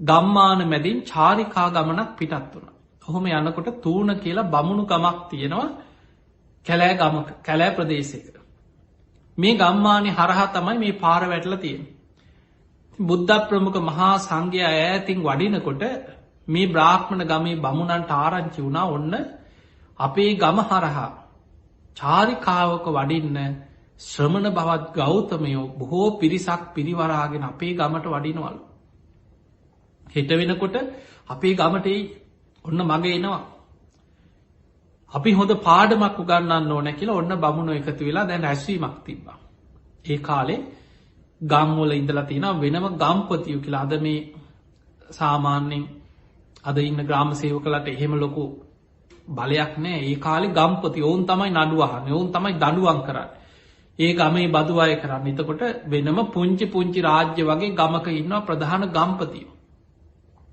ගම්මාන මැදින් චාරිකා ගමනක් පිටත් වුණ. ඔහොම යනකොට තූන කියලා බමුණු ගමක් තියෙනවා කැලෑ ගමක කැලෑ ප්‍රදේශයක. මේ ගම්මානය හරහා තමයි මේ පාර වැටල තියෙන. බුද්ධ ප්‍රමුඛ මහා සංඝය ඈතින් වඩිනකොට මේ බ්‍රාහ්මණ ගමේ බමුණන්ට ආරංචි වුණා ඔන්න අපේ ගම හරහා චාරිකාවක වඩින්න ශ්‍රමණ බවත් ගෞතමයෝ බොහෝ පිරිසක් පිරිවරාගෙන අපේ ගමට වඩිනවලු. හෙට වෙනකොට අපේ ගමට ඔන්න මගේ එනවා. අපි හොඳ පාඩමක් උගන්නන්න ඕන කියලා ඔන්න බමුණු එකතු වෙලා දැන් රැස්වීමක් තිබ්බා. ඒ කාලේ ගම්වල ඉඳලා තියෙනවා වෙනම ගම්පතියු කියලා. අද මේ සාමාන්‍යයෙන් අද ඉන්න ග්‍රාම සේවකලට එහෙම ලොකු බලයක් නෑ. ඒ කාලේ ගම්පති ඔවුන් තමයි නඩුව අහන්නේ. ඔවුන් තමයි දඬුවම් කරන්නේ. ඒ ගමේ බදු අය කරන්නේ. එතකොට වෙනම පුංචි රාජ්‍ය වගේ ගමක ඉන්නවා ප්‍රධාන ගම්පතියෝ.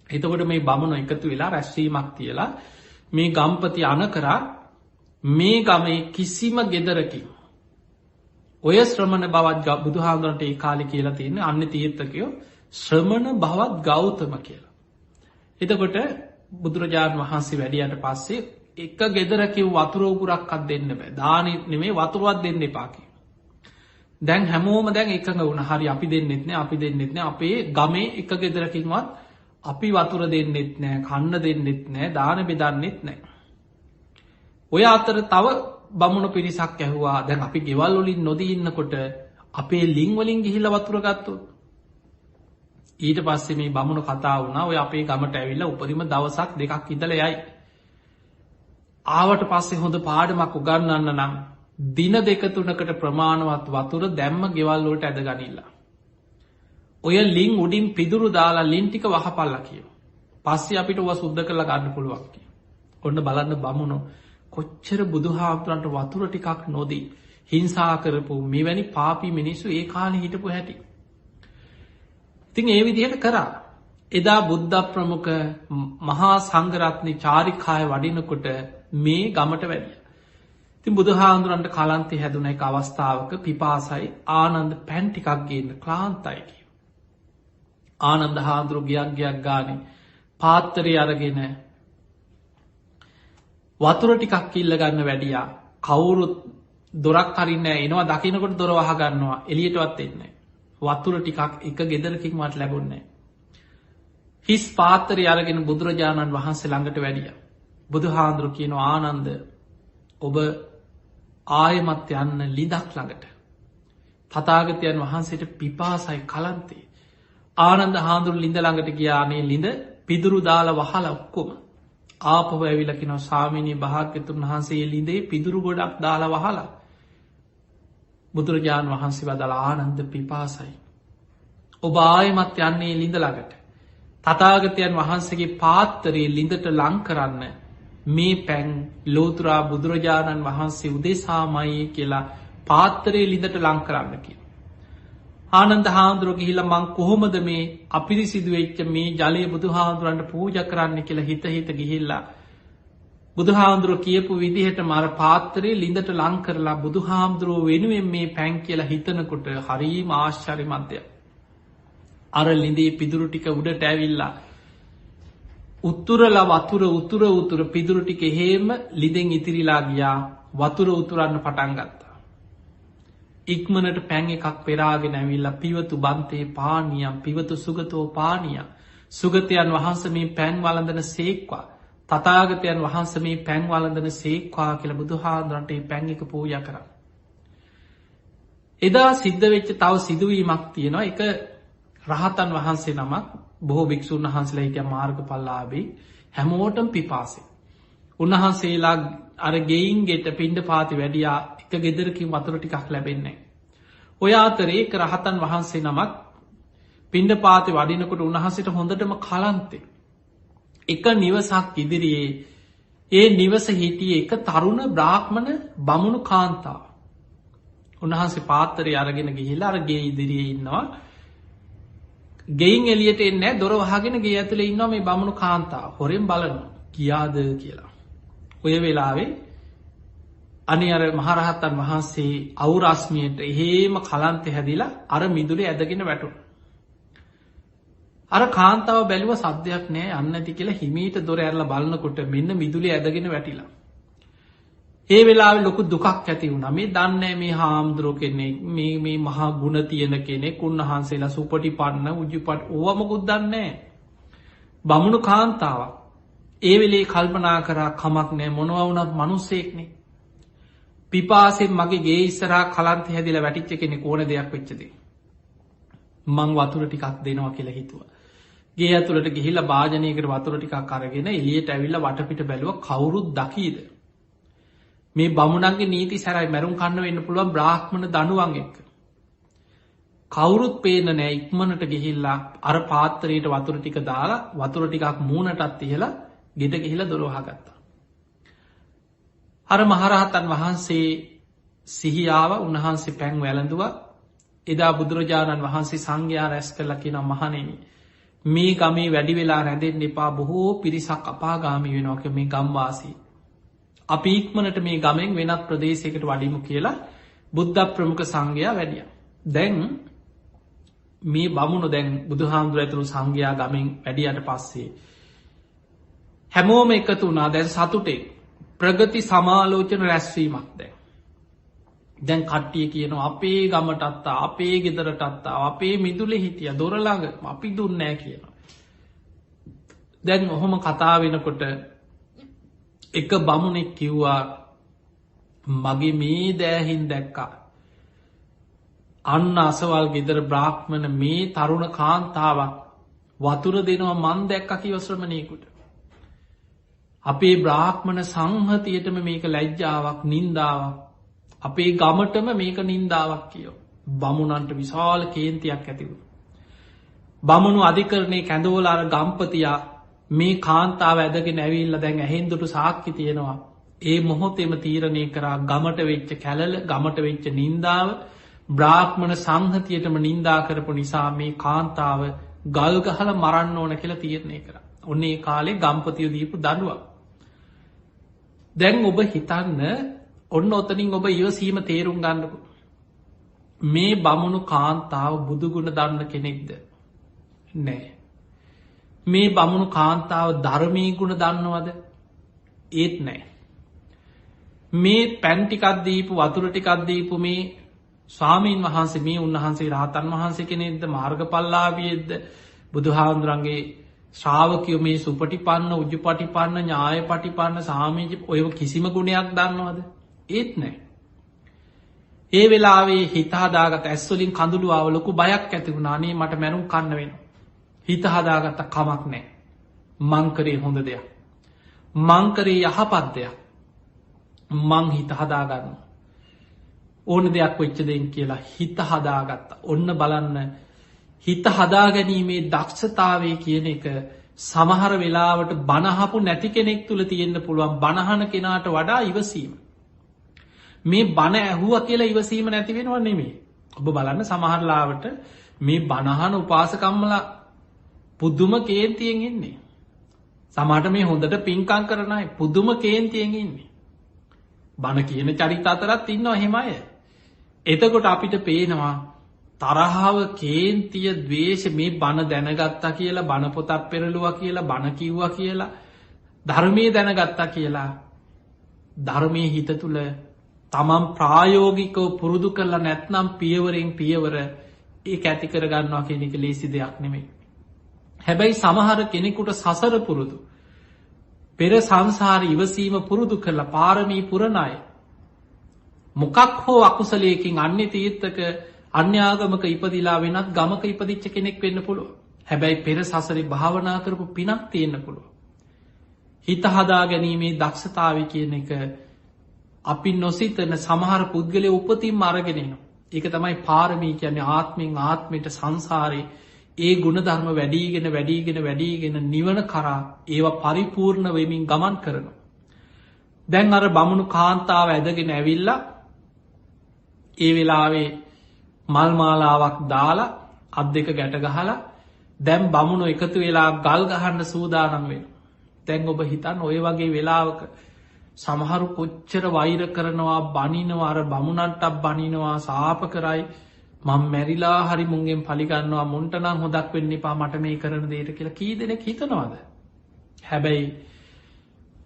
එතකොට මේ බමුණු එකතු වෙලා රැස්වීමක් තියලා මේ ගම්පති අන කරා මේ ගමේ කිසිම ගෙදරකින් ඔය ශ්‍රමණ බවත් බුදුහාමුදුරන්ට ඒ කාලේ කියලා තියෙන්නේ අන්‍ය තීර්ථකයෝ ශ්‍රමණ බවත් ගෞතම කියලා. එතකොට බුදුරජාණන් වහන්සේ වැඩියට පස්සේ එක ගෙදරකින් වතුර උගුරක්වත් දෙන්න බෑ. දානෙත් නෙමෙයි වතුරවත් දෙන්න එපා කියලා. දැන් හැමෝම දැන් එකඟ වුණා. හරි අපි දෙන්නෙත් නෑ අපේ ගමේ එක ගෙදරකින්වත් අපි වතුර දෙන්නෙත් නෑ කන්න දෙන්නෙත් නෑ දාන බෙදන්නෙත් නෑ. ඔය අතර තව බමුණු පිරිසක් ඇහුවා දැන් අපි ගෙවල් වලින් නොදී ඉන්නකොට අපේ ලිං වලින් ගිහිල්ලා වතුර ගත්තොත් ඊට පස්සේ මේ බමුණු කතා වුණා ඔය අපේ ගමට ඇවිල්ලා උපරිම දවසක් දෙකක් ඉඳලා යයි. ආවට පස්සේ හොඳ පාඩමක් උගන්වන්න නම් දින 2-3කට ප්‍රමාණවත් වතුර දැම්ම ගෙවල් වලට ඇද ගනින්න. ඔය ලිං උඩින් පිදුරු දාලා ලිං ටික වහපල්ලා කියනවා. පස්සේ අපිට ඔවා සුද්ධ කරලා ගන්න පුළුවන් කියනවා. ඔන්න බලන්න බමුණෝ කොච්චර බුදුහාමුදුරන්ට වතුර ටිකක් නොදී හිංසා කරපු මෙවැනි පාපී මිනිස්සු ඒ කාලේ හිටපු හැටි. ඉතින් ඒ විදිහට කරා. එදා බුද්ධ ප්‍රමුඛ මහා සංඝරත්නයේ චාරිකාය වඩිනකොට මේ ගමට වැඩියා. ඉතින් බුදුහාමුදුරන්ට කලන්තේ හැදුන එක අවස්ථාවක පිපාසයි ආනන්ද පැන් ටිකක් ගේන්න ක්ලාන්තයි කියනවා. ආනන්ද හාමුදුරුවෝ ගියක් ගානේ පාත්තරය අරගෙන වතුර ටිකක් ඉල්ල ගන්න වැඩියා. කවුරුත් දොරක් අරින්නේ නැහැ. එනවා දකින්නකොට දොර වහ ගන්නවා. එළියටවත් එන්නේ නැහැ. වතුර ටිකක් එක ගෙදරකින්වත් ලැබුණේ නැහැ. හිස් පාත්තරය අරගෙන බුදුරජාණන් වහන්සේ ළඟට වැඩියා. බුදුහාඳුරු කියනවා ආනන්ද ඔබ ආයෙමත් යන්න ලිඳක් ළඟට. තථාගතයන් වහන්සේට පිපාසයි කලන්තේ. ආනන්ද හාමුදුරු ලිඳ ළඟට ගියා. මේ ලිඳ පිදුරු දාලා වහලා ඔක්කොම ආපහු ඇවිල්ලා කියනවා ස්වාමීනි භාග්‍යතුන් වහන්සේ ලිඳේ පිදුරු ගොඩක් දාලා වහලා. බුදුරජාණන් වහන්සේ වදාළා ආනන්ද පිපාසයි. ඔබ ආයෙමත් යන්නේ ලිඳ ළඟට. තථාගතයන් වහන්සේගේ පාත්තරයේ ලිඳට ලං කරන්න මේ පැන් ලෝතුරා බුදුරජාණන් වහන්සේ උදෙසාමයි කියලා පාත්තරයේ ලිඳට ලං කරන්න කියලා. ආනන්ද හාමුදුරුවෝ ගිහිල්ලා මං කොහොමද මේ අපිරිසිදු වෙච්ච මේ ජලය බුදුහාමුදුරන්ට පූජා කරන්න කියලා හිත ගිහිල්ලා බුදුහාමුදුරුවෝ කියපු විදිහටම අර පාත්‍රයේ ලිඳට ලං කරලා බුදුහාමුදුරුවෝ වෙනුවෙන් මේ පැන් කියලා හිතනකොට හරිම ආශ්චර්යමත්ය. අර ලිඳේ පිදුරු ටික උඩට ඇවිල්ලා උතුරලා වතුර උතුර පිදුරු ටික හේම ලිඳෙන් ඉතිරිලා ගියා. වතුර උතුරන්න පටන් ගත්තා. ඉක්මනට පැන් එකක් පෙරාගෙන ඇවිල්ලා පිවතු බන්තේ පානියම් පිවතු සුගතෝ පානිය. සුගතයන් වහන්සේ මේ පැන් වළඳන සේක්වා. තථාගතයන් වහන්සේ මේ පැන් වළඳන සේක්වා කියලා බුදුහාඳුරන්ට මේ පැන් එක පූජා කරා. එදා සිද්ධ වෙච්ච තව සිදුවීමක් තියෙනවා. ඒක රහතන් වහන්සේ නමක් බොහෝ භික්ෂුන් වහන්සේලා හිටිය මාර්ගඵලලාභී හැමෝටම පිපාසයි. උන්වහන්සේලා අර ගෙයින් ගෙට පිණ්ඩපාතේ වැඩියා එක ගෙදරකින් වතුර ටිකක් ලැබෙන්නේ නැහැ. ඔය අතරේ එක රහතන් වහන්සේ නමක් පිණ්ඩපාතේ වඩිනකොට උන්වහන්සේට හොඳටම කලන්තේ. එක නිවසක් ඉදිරියේ ඒ නිවස හිටියේ එක තරුණ බ්‍රාහ්මණ බමුණු කාන්තාව. උන්වහන්සේ පාත්‍රය අරගෙන ගිහිල්ලා අර ගේ ඉදිරියේ ඉන්නවා. ගෙයින් එළියට එන්නේ නැහැ. දොර වහගෙන ගේ ඇතුලේ ඉන්නවා මේ බමුණු කාන්තාව. හොරෙන් බලනවා. කියාද කියලා. ඔය වෙලාවේ අනේ අර මහරහතන් වහන්සේ අවුරස්මියට එහෙම කලන්තේ හැදිලා අර මිදුලේ ඇදගෙන වැටුණා. අර කාන්තාව බැලුව සද්දයක් නෑ යන්න නැති කියලා හිමීට දොර ඇරලා බලනකොට මෙන්න මිදුලේ ඇදගෙන වැටිලා. ඒ වෙලාවේ ලොකු දුකක් ඇති වුණා. මේ දන්නේ මේ හාමුදුරුවෝ කෙනෙක් මේ මහා ගුණ තියෙන කෙනෙක් උන්වහන්සේලා සුපටිපන්න උජුපට ඕවා මොකුත් දන්නේ නෑ. බමුණු කාන්තාවක්. ඒ වෙලේ කල්පනා කරා කමක් නෑ මොනවා වුණත් මිනිස්සෙක්නේ. පිපාසෙන් මගේ ගේ ඉස්සරහා කලන්තේ හැදිලා වැටිච්ච කෙනෙක් ඕන දෙයක් වෙච්ච දෙයක්. මං වතුර ටිකක් දෙනවා කියලා හිතුවා. ගේ ඇතුළට ගිහිල්ලා භාජනයකට වතුර ටිකක් අරගෙන එළියට ඇවිල්ලා වටපිට බැලුවා කවුරුත් දකීද? මේ බමුණන්ගේ නීති සැරයි මරුන් කන්න වෙන්න පුළුවන් බ්‍රාහ්මණ දනුවන් එක්ක. කවුරුත් පේන්නේ නැහැ. ඉක්මනට ගිහිල්ලා අර පාත්‍රයට වතුර ටික දාලා වතුර ටිකක් මූණටත් තියලා ගෙට ගිහිල්ලා දොර වහගත්තා. අර මහරහතන් වහන්සේ සිහියාව උන්වහන්සේ පැන් වැළඳුවා. එදා බුදුරජාණන් වහන්සේ සංඝයා රැස් කළා කියනවා මහණෙනි මේ ගමේ වැඩි වෙලා රැඳෙන්න එපා බොහෝ පිරිසක් අපාගාමී වෙනවා කියලා මේ ගම්වාසී. අපි ඉක්මනට මේ ගමෙන් වෙනත් ප්‍රදේශයකට වඩිමු කියලා බුද්ධ ප්‍රමුඛ සංඝයා වැඩියා. දැන් මේ බමුණු දැන් බුදුහාමුදුර ඇතුළු සංඝයා ගමෙන් වැඩියට පස්සේ හැමෝම එකතු වුණා. දැන් සතුටේ ප්‍රගති සමාලෝචන රැස්වීමක් දැන් කට්ටිය කියනවා අපේ ගමටත් අපේ ගෙදරටත් අපේ මිදුලේ හිටිය දොර ළඟ අපි දුන්නේ නැහැ කියනවා. දැන් ඔහොම කතා වෙනකොට එක බමුණෙක් කිව්වා මගේ මේ දෑහින් දැක්කා අන්න අසවල් ගෙදර බ්‍රාහ්මණ මේ තරුණ කාන්තාවක් වතුර දෙනවා මන් දැක්ක කිව ශ්‍රමණයෙකුට. අපේ බ්‍රාහ්මණ සංහතියටම මේක ලැජ්ජාවක් නින්දාවක්. අපේ ගමටම මේක නින්දාවක් කියෝ. බමුණන්ට විශාල කේන්තියක් ඇතිව. බමුණු අධිකරණය කැඳවලාර ගම්පතියා මේ කාන්තාව ඇදගෙන ඇවිල්ල දැන් ඇහෙන්දුට සාක්කි තියෙනවා. ඒ මොහොතෙම තීරණය කරා ගමට වෙච්ච කැලල ගමට වෙච්ච නින්දාව බ්‍රාහ්මණ සංහතියටම නින්දා කරපු නිසා මේ කාන්තාව ගල්ගහල මරන්න ඕන කියලා තීරණය කර. ඔන්නේ කාලේ ගම්පතිය දීපු දඩුවක්. දැන් ඔබ හිතන්න ඔන්න ඔතනින් ඔබ ඉවසීම තේරුම් ගන්නකු. මේ බමුණු කාන්තාව බුදුගුණ දන්න කෙනෙක්ද නෑ. මේ බමුණු කාන්තාව ධර්මී ගුණ දන්නවද ඒත් නෑ. මේ පැන්ටිකක්දීපු වතුරටිකක්දීපු මේ ස්වාමීන් වහන්සේ මේ උන්වහන්සේ රහතන් වහන්සේ කෙනෙක්ද මාර්ග පල්ලාවියෙද්ද බුදුහාන්දුරන්ගේ ශ්‍රාවකයෝ මේ සුපටිපන්න උජු පටිපන්න ඥාය පටිපන්න සාමීජ ඔය කිසිම ගුණයක් දන්නවද ඒත් නෑ. ඒ වෙලාවේ හිතහදාගත ඇස්වලින් කඳුළුවාව ලොකු බයක් ඇතිවුණානේ මට මැරුම් කන්න වෙන. හිතහදාගත්ත කමක් නෑ. මංකරේ හොඳ දෙයක්. මංකරේ යහපත් දෙයක්. මං හිත හදාගන්න ඕන දෙයක් වෙච්චදෙන් කියලා හිත හදාගත්ත. ඔන්න බලන්න හිත හදාගැනීමේ දක්ෂතාවේ කියන එක සමහර වෙලාවට බණහපු නැති කෙනෙක් තුළ තියෙන්න්න පුළුවන් බණහන කෙනාට වඩා ඉවසීම. මේ බණ ඇහුව කියලා ඉවසීම නැතිවෙනවා නෙමේ. ඔබ බලන්න සමහරලාවට මේ බණහන උපාසකම්මල පුද්දුම කේන්තියෙන් ඉන්නේ. සමට මේ හොඳට පින්කං කරනයි පුදුම කේන්තියෙන් ඉන්නේ. බණ කියන චරිත අතරත් ඉන්නවා හෙමය. එතකොට අපිට පේනවා තරහාව කේන්තිය දවේශ මේ බණ දැනගත්තා කියලා බණ පොතක් පෙරළුව කියලා බණ කිව්ව කියලා ධර්මය දැනගත්තා කියලා ධර්මය හිත තුළ තමන් ප්‍රායෝගිකව පුරුදු කරලා නැත්නම් පියවරෙන් පියවර ඒ ඇති කරගන්නවා කෙනෙක ලේසි දෙයක් නෙමේ. හැබැයි සමහර කෙනෙකුට සසර පුරුදු පෙර සංසාර ඉවසීම පුරුදු කරලා පාරමී පුරණය මොකක් හෝ අකුසලයකින් අන්‍ය තීර්ථක අන්‍යාගමක ඉපදිලා වෙනත් ගමක ඉපදිච්ච කෙනෙක් වෙන්න පුළුව. හැබැයි පෙර සසරි භාවනා කරපු පිනක් තියෙන්න්න පුළුව. හිත හදා ගැනීමේ දක්ෂතාව කියන එක අපි නොසිතන සමහර පුද්ගලය උපතින් අරගෙනන. ඒක තමයි පාරමී කියන්නේ ආත්මෙන් ආත්මයට සංසාරය ඒ ගුණධර්ම වැඩීගෙන නිවන කරා ඒවා පරිපූර්ණ වෙමින් ගමන් කරනවා. දැන් අර බමුණු කාන්තාව ඇදගෙන ඇවිල්ලා ඒ වෙලාවේ මල්මාලාවක් දාලා අත් දෙක ගැට ගහලා දැම් බමුණු එකතු වෙලා ගල් ගහන්න සූදානම් වෙන. තැන් ඔබ හිතන් ඔය වගේ වෙලාවක සමහරු කොච්චර වෛර කරනවා බනිනවාර බමුණන්ටක් බනිනවා සාප කරයි මං මැරිලා හරි මුන්ගෙන් පලිගන්නවා මුන්ටනම් හොදක් වෙන්න එපා මට මේ කරන දේට කියලා කී දෙනෙක් හිතනවාද. හැබැයි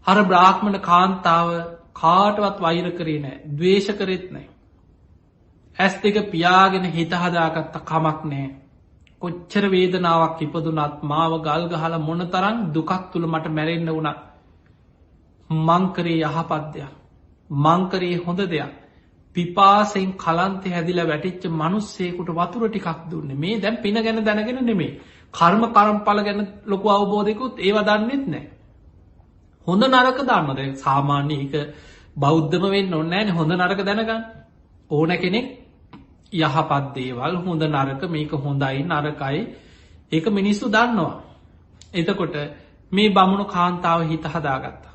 හර බ්‍රාහ්මණ කාන්තාව කාටවත් වෛර කරේ නෑ දවේශ කරෙත් නෑ. ඇස් දෙක පියාගෙන හිතහදාගත්ත කමක් නෑ. කොච්චර වේදනාවක් ඉපදුනත් මාව ගල් ගහල මොන තරන් දුකක් තුළ මට මැරෙන්න්න වුණා. මංකරේ යහපත් දෙයක් මංකරේ හොඳ දෙයක් පිපාසෙන් කලන්තෙ හැදිල වැටිච්ච මනුස්සේකුට වතුර ටිකක් දුන්න මේ දැන් පින ගැන දැනගෙන නෙමේ කර්ම කරම්පල ගැන ලොකු අවබෝධයකුත් ඒව දන්නෙත් නෑ. හොඳ නරක දන්නද සාමාන්‍ය එක බෞද්ධම වෙන්න ඔන්නෑන හොඳ නරක දැනගන්න ඕන කෙනෙක් යහපත් දේවල් හොඳ නරක මේක හොඳයි නරකයි ඒක මිනිස්සු දන්නවා. එතකොට මේ බමුණු කාන්තාව හිත හදාගත්තා.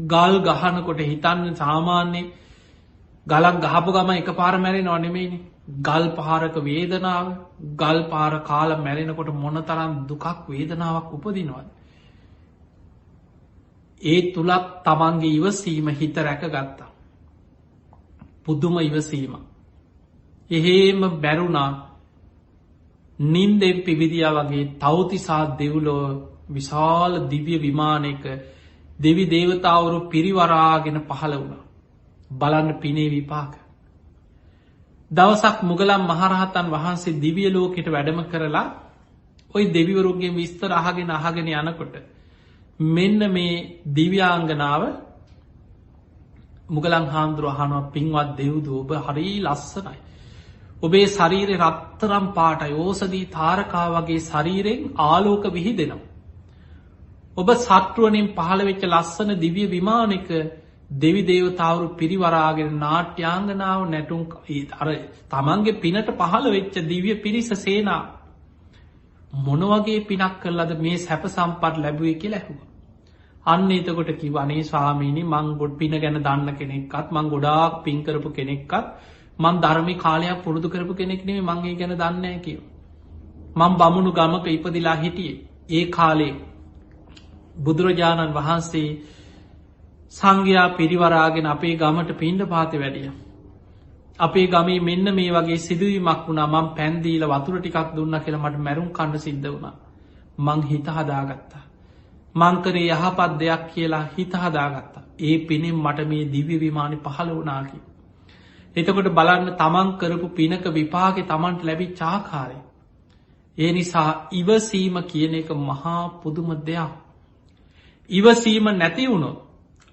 ගල් ගහනකොට හිතන්න සාමාන්‍ය ගලක් ගහපු ගම එක පාර මැරෙන නොනෙමේනි ගල් පහරක වේදනාව ගල් පාර කාල මැරෙනකොට මොන තරම් දුකක් වේදනාවක් උපදිනවද. ඒ තුළත් තමන්ගේ ඉවසීම හිත රැක ගත්තා. පුදුම ඉවසීම. එහෙම බැරුණා නින්දෙන් පිවිදියා වගේ තවතිසා දෙව්ලෝ විශාල දිව්‍ය විමානයක දෙවි දේවතාවරු පිරිවරාගෙන පහළ වුණා. බලන්න පිනේ විපාක. දවසක් මුගලම් මහරහතන් වහන්සේ දිවිය ලෝකෙට වැඩම කරලා ඔය දෙවිවරුන්ගේ විස්තර අහගෙන යනකොට මෙන්න මේ දිව්‍යාංගනාව මුගලන් හාමුදුරුවෝ අහනවා පින්වත් දෙව්දූ ඔබ හරි ලස්සනයි. ඔබේ ශරීරය රත්තරම් පාටයි ඕසදී තාරකා වගේ ශරීරයෙන් ආලෝක විහිදෙනවා. ඔබ සත්රුවනින් පහළ වෙච්ච ලස්සන දිව්‍ය විමානක දෙවි දේවතාවරු පිරිවරාගෙන නාට්‍යාංගනාව නැටුම් අර තමන්ගේ පිනට පහළ වෙච්ච දිව්‍ය පිරිස සේනා මොනවගේ පිනක් කරලද මේ සැප සම්පත් ලැබුවේ කියලා ඇහුවා. අන්න එතකොට කිව්වා අනේ ස්වාමීනි මං ගොඩ පින ගැන දන්න කෙනෙක්වත් මං ගොඩාක් පින් කරපු කෙනෙක්වත් මං ධර්මයේ කාලයක් පුරුදු කරපු කෙනෙක් නෙමෙයි මං ඒ ගැන දන්නේ නැහැ කිව්වා. මං බමුණු ගමක ඉපදිලා හිටියේ. ඒ කාලේ බුදුරජාණන් වහන්සේ සංඝයා පිරිවරාගෙන අපේ ගමට පිණ්ඩපාතේ වැඩියා. අපේ ගමේ මෙන්න මේ වගේ සිදුවීමක් වුණා මං පැන් දීලා වතුර ටිකක් දුන්නා කියලා මට මැරුම් කන්න සිද්ධ වුණා. මං හිත හදාගත්තා. මං කරේ යහපත් දෙයක් කියලා හිත හදාගත්තා. ඒ පිනෙන් මට මේ දිව්‍ය විමානේ පහළ වුණා කියලා. එතකොට බලන්න තමන් කරපු පිනක විපාකේ තමන්ට ලැබිච්ච ආකාරය. ඒ නිසා ඉවසීම කියන එක මහා පුදුම දෙයක්. ඉවසීම නැති වුණොත්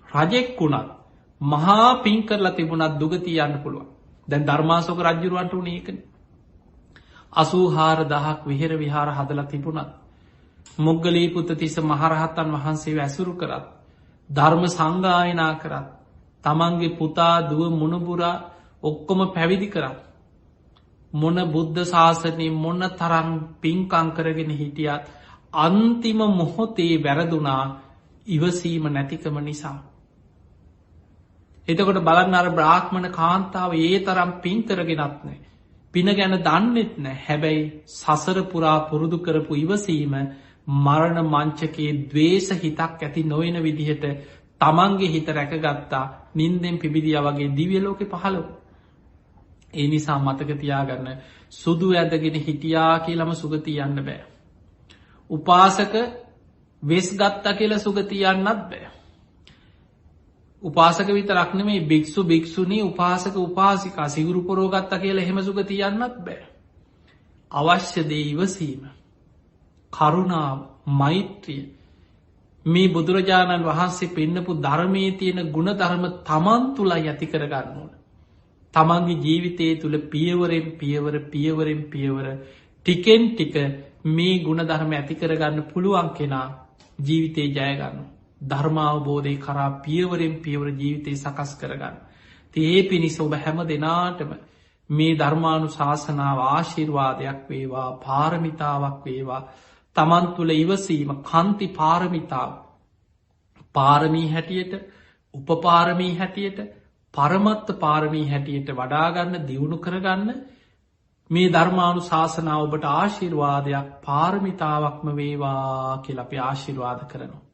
රජෙක් වුණත් මහා පින් කරලා තිබුණත් දුගතිය යන්න පුළුවන්. දැන් ධර්මාශෝක රජුරවන්ට උනේ ඒකනේ. 84000ක් විහෙර විහාර හදලා තිබුණත් මොග්ගලී පුත්තිස්ස මහරහතන් වහන්සේව ඇසුරු කරත් ධර්ම සංගායනා කරත් තමන්ගේ පුතා දුව මුණුබුරා ඔක්කොම පැවිදි කරත් මොන බුද්ධ ශාසනයේ මොන තරම් පින්කම් කරගෙන හිටියත් අන්තිම මොහොතේ වැරදුනා ඉවසීම නැතිකම නිසා. එතකොට බලන්න අර බ්‍රාහ්මණ කාන්තාව ඒ තරම් පින් කරගෙනත් නැහැ. පින ගැන දන්නෙත් නැහැ. හැබැයි සසර පුරා පුරුදු කරපු ඉවසීම මරණ මංචකයේ ද්වේෂ හිතක් ඇති නොවන විදිහට තමන්ගේ හිත රැකගත්තා. නින්දෙන් පිබිදියා වගේ දිව්‍ය ලෝකේ පහළ වුණා. ඒ නිසා මතක තියාගන්න සුදු ඇඳගෙන හිටියා කියලාම සුගතිය යන්න බෑ. උපාසක වෙස් ගත්තා කියලා සුගතිය යන්නත් බෑ. උපාසක විතරක් නෙමෙයි භික්ෂු භික්ෂුණී උපාසක උපාසිකා සිවුරු පොරව ගත්තා කියලා එහෙම සුගතිය යන්නත් බෑ. අවශ්‍ය දේ ඉවසීම, කරුණාව, මෛත්‍රිය මේ බුදුරජාණන් වහන්සේ පෙන්නපු ධර්මයේ තියෙන ගුණ ධර්ම තමන් තුලයි ඇති කර ගන්න ඕන. තමන්ගේ ජීවිතයේ තුල පියවරෙන් පියවර ටිකෙන් ටික මේ ගුණ ධර්ම ඇති කර ගන්න පුළුවන් කෙනා ජීවිතේ ජය ගන්නවා. ධර්මාවබෝධය කරා පියවරෙන් පියවර ජීවිතේ සකස් කරගන්න. ඒ පිණිස ඔබ හැම දෙනාටම මේ ධර්මානුශාසනාව ආශිර්වාදයක් වේවා, පාරමිතාවක් වේවා. තමන් තුළ ඉවසීම කන්ති පාරමිතාව. පාරමී හැටියට, උපපාරමී හැටියට, පරමත්ත පාරමී හැටියට වඩාගන්න, දියුණු කරගන්න මේ ධර්මානුශාසනාව ඔබට ආශිර්වාදයක්, පාරමිතාවක්ම වේවා කියලා අපි ආශිර්වාද කරනවා.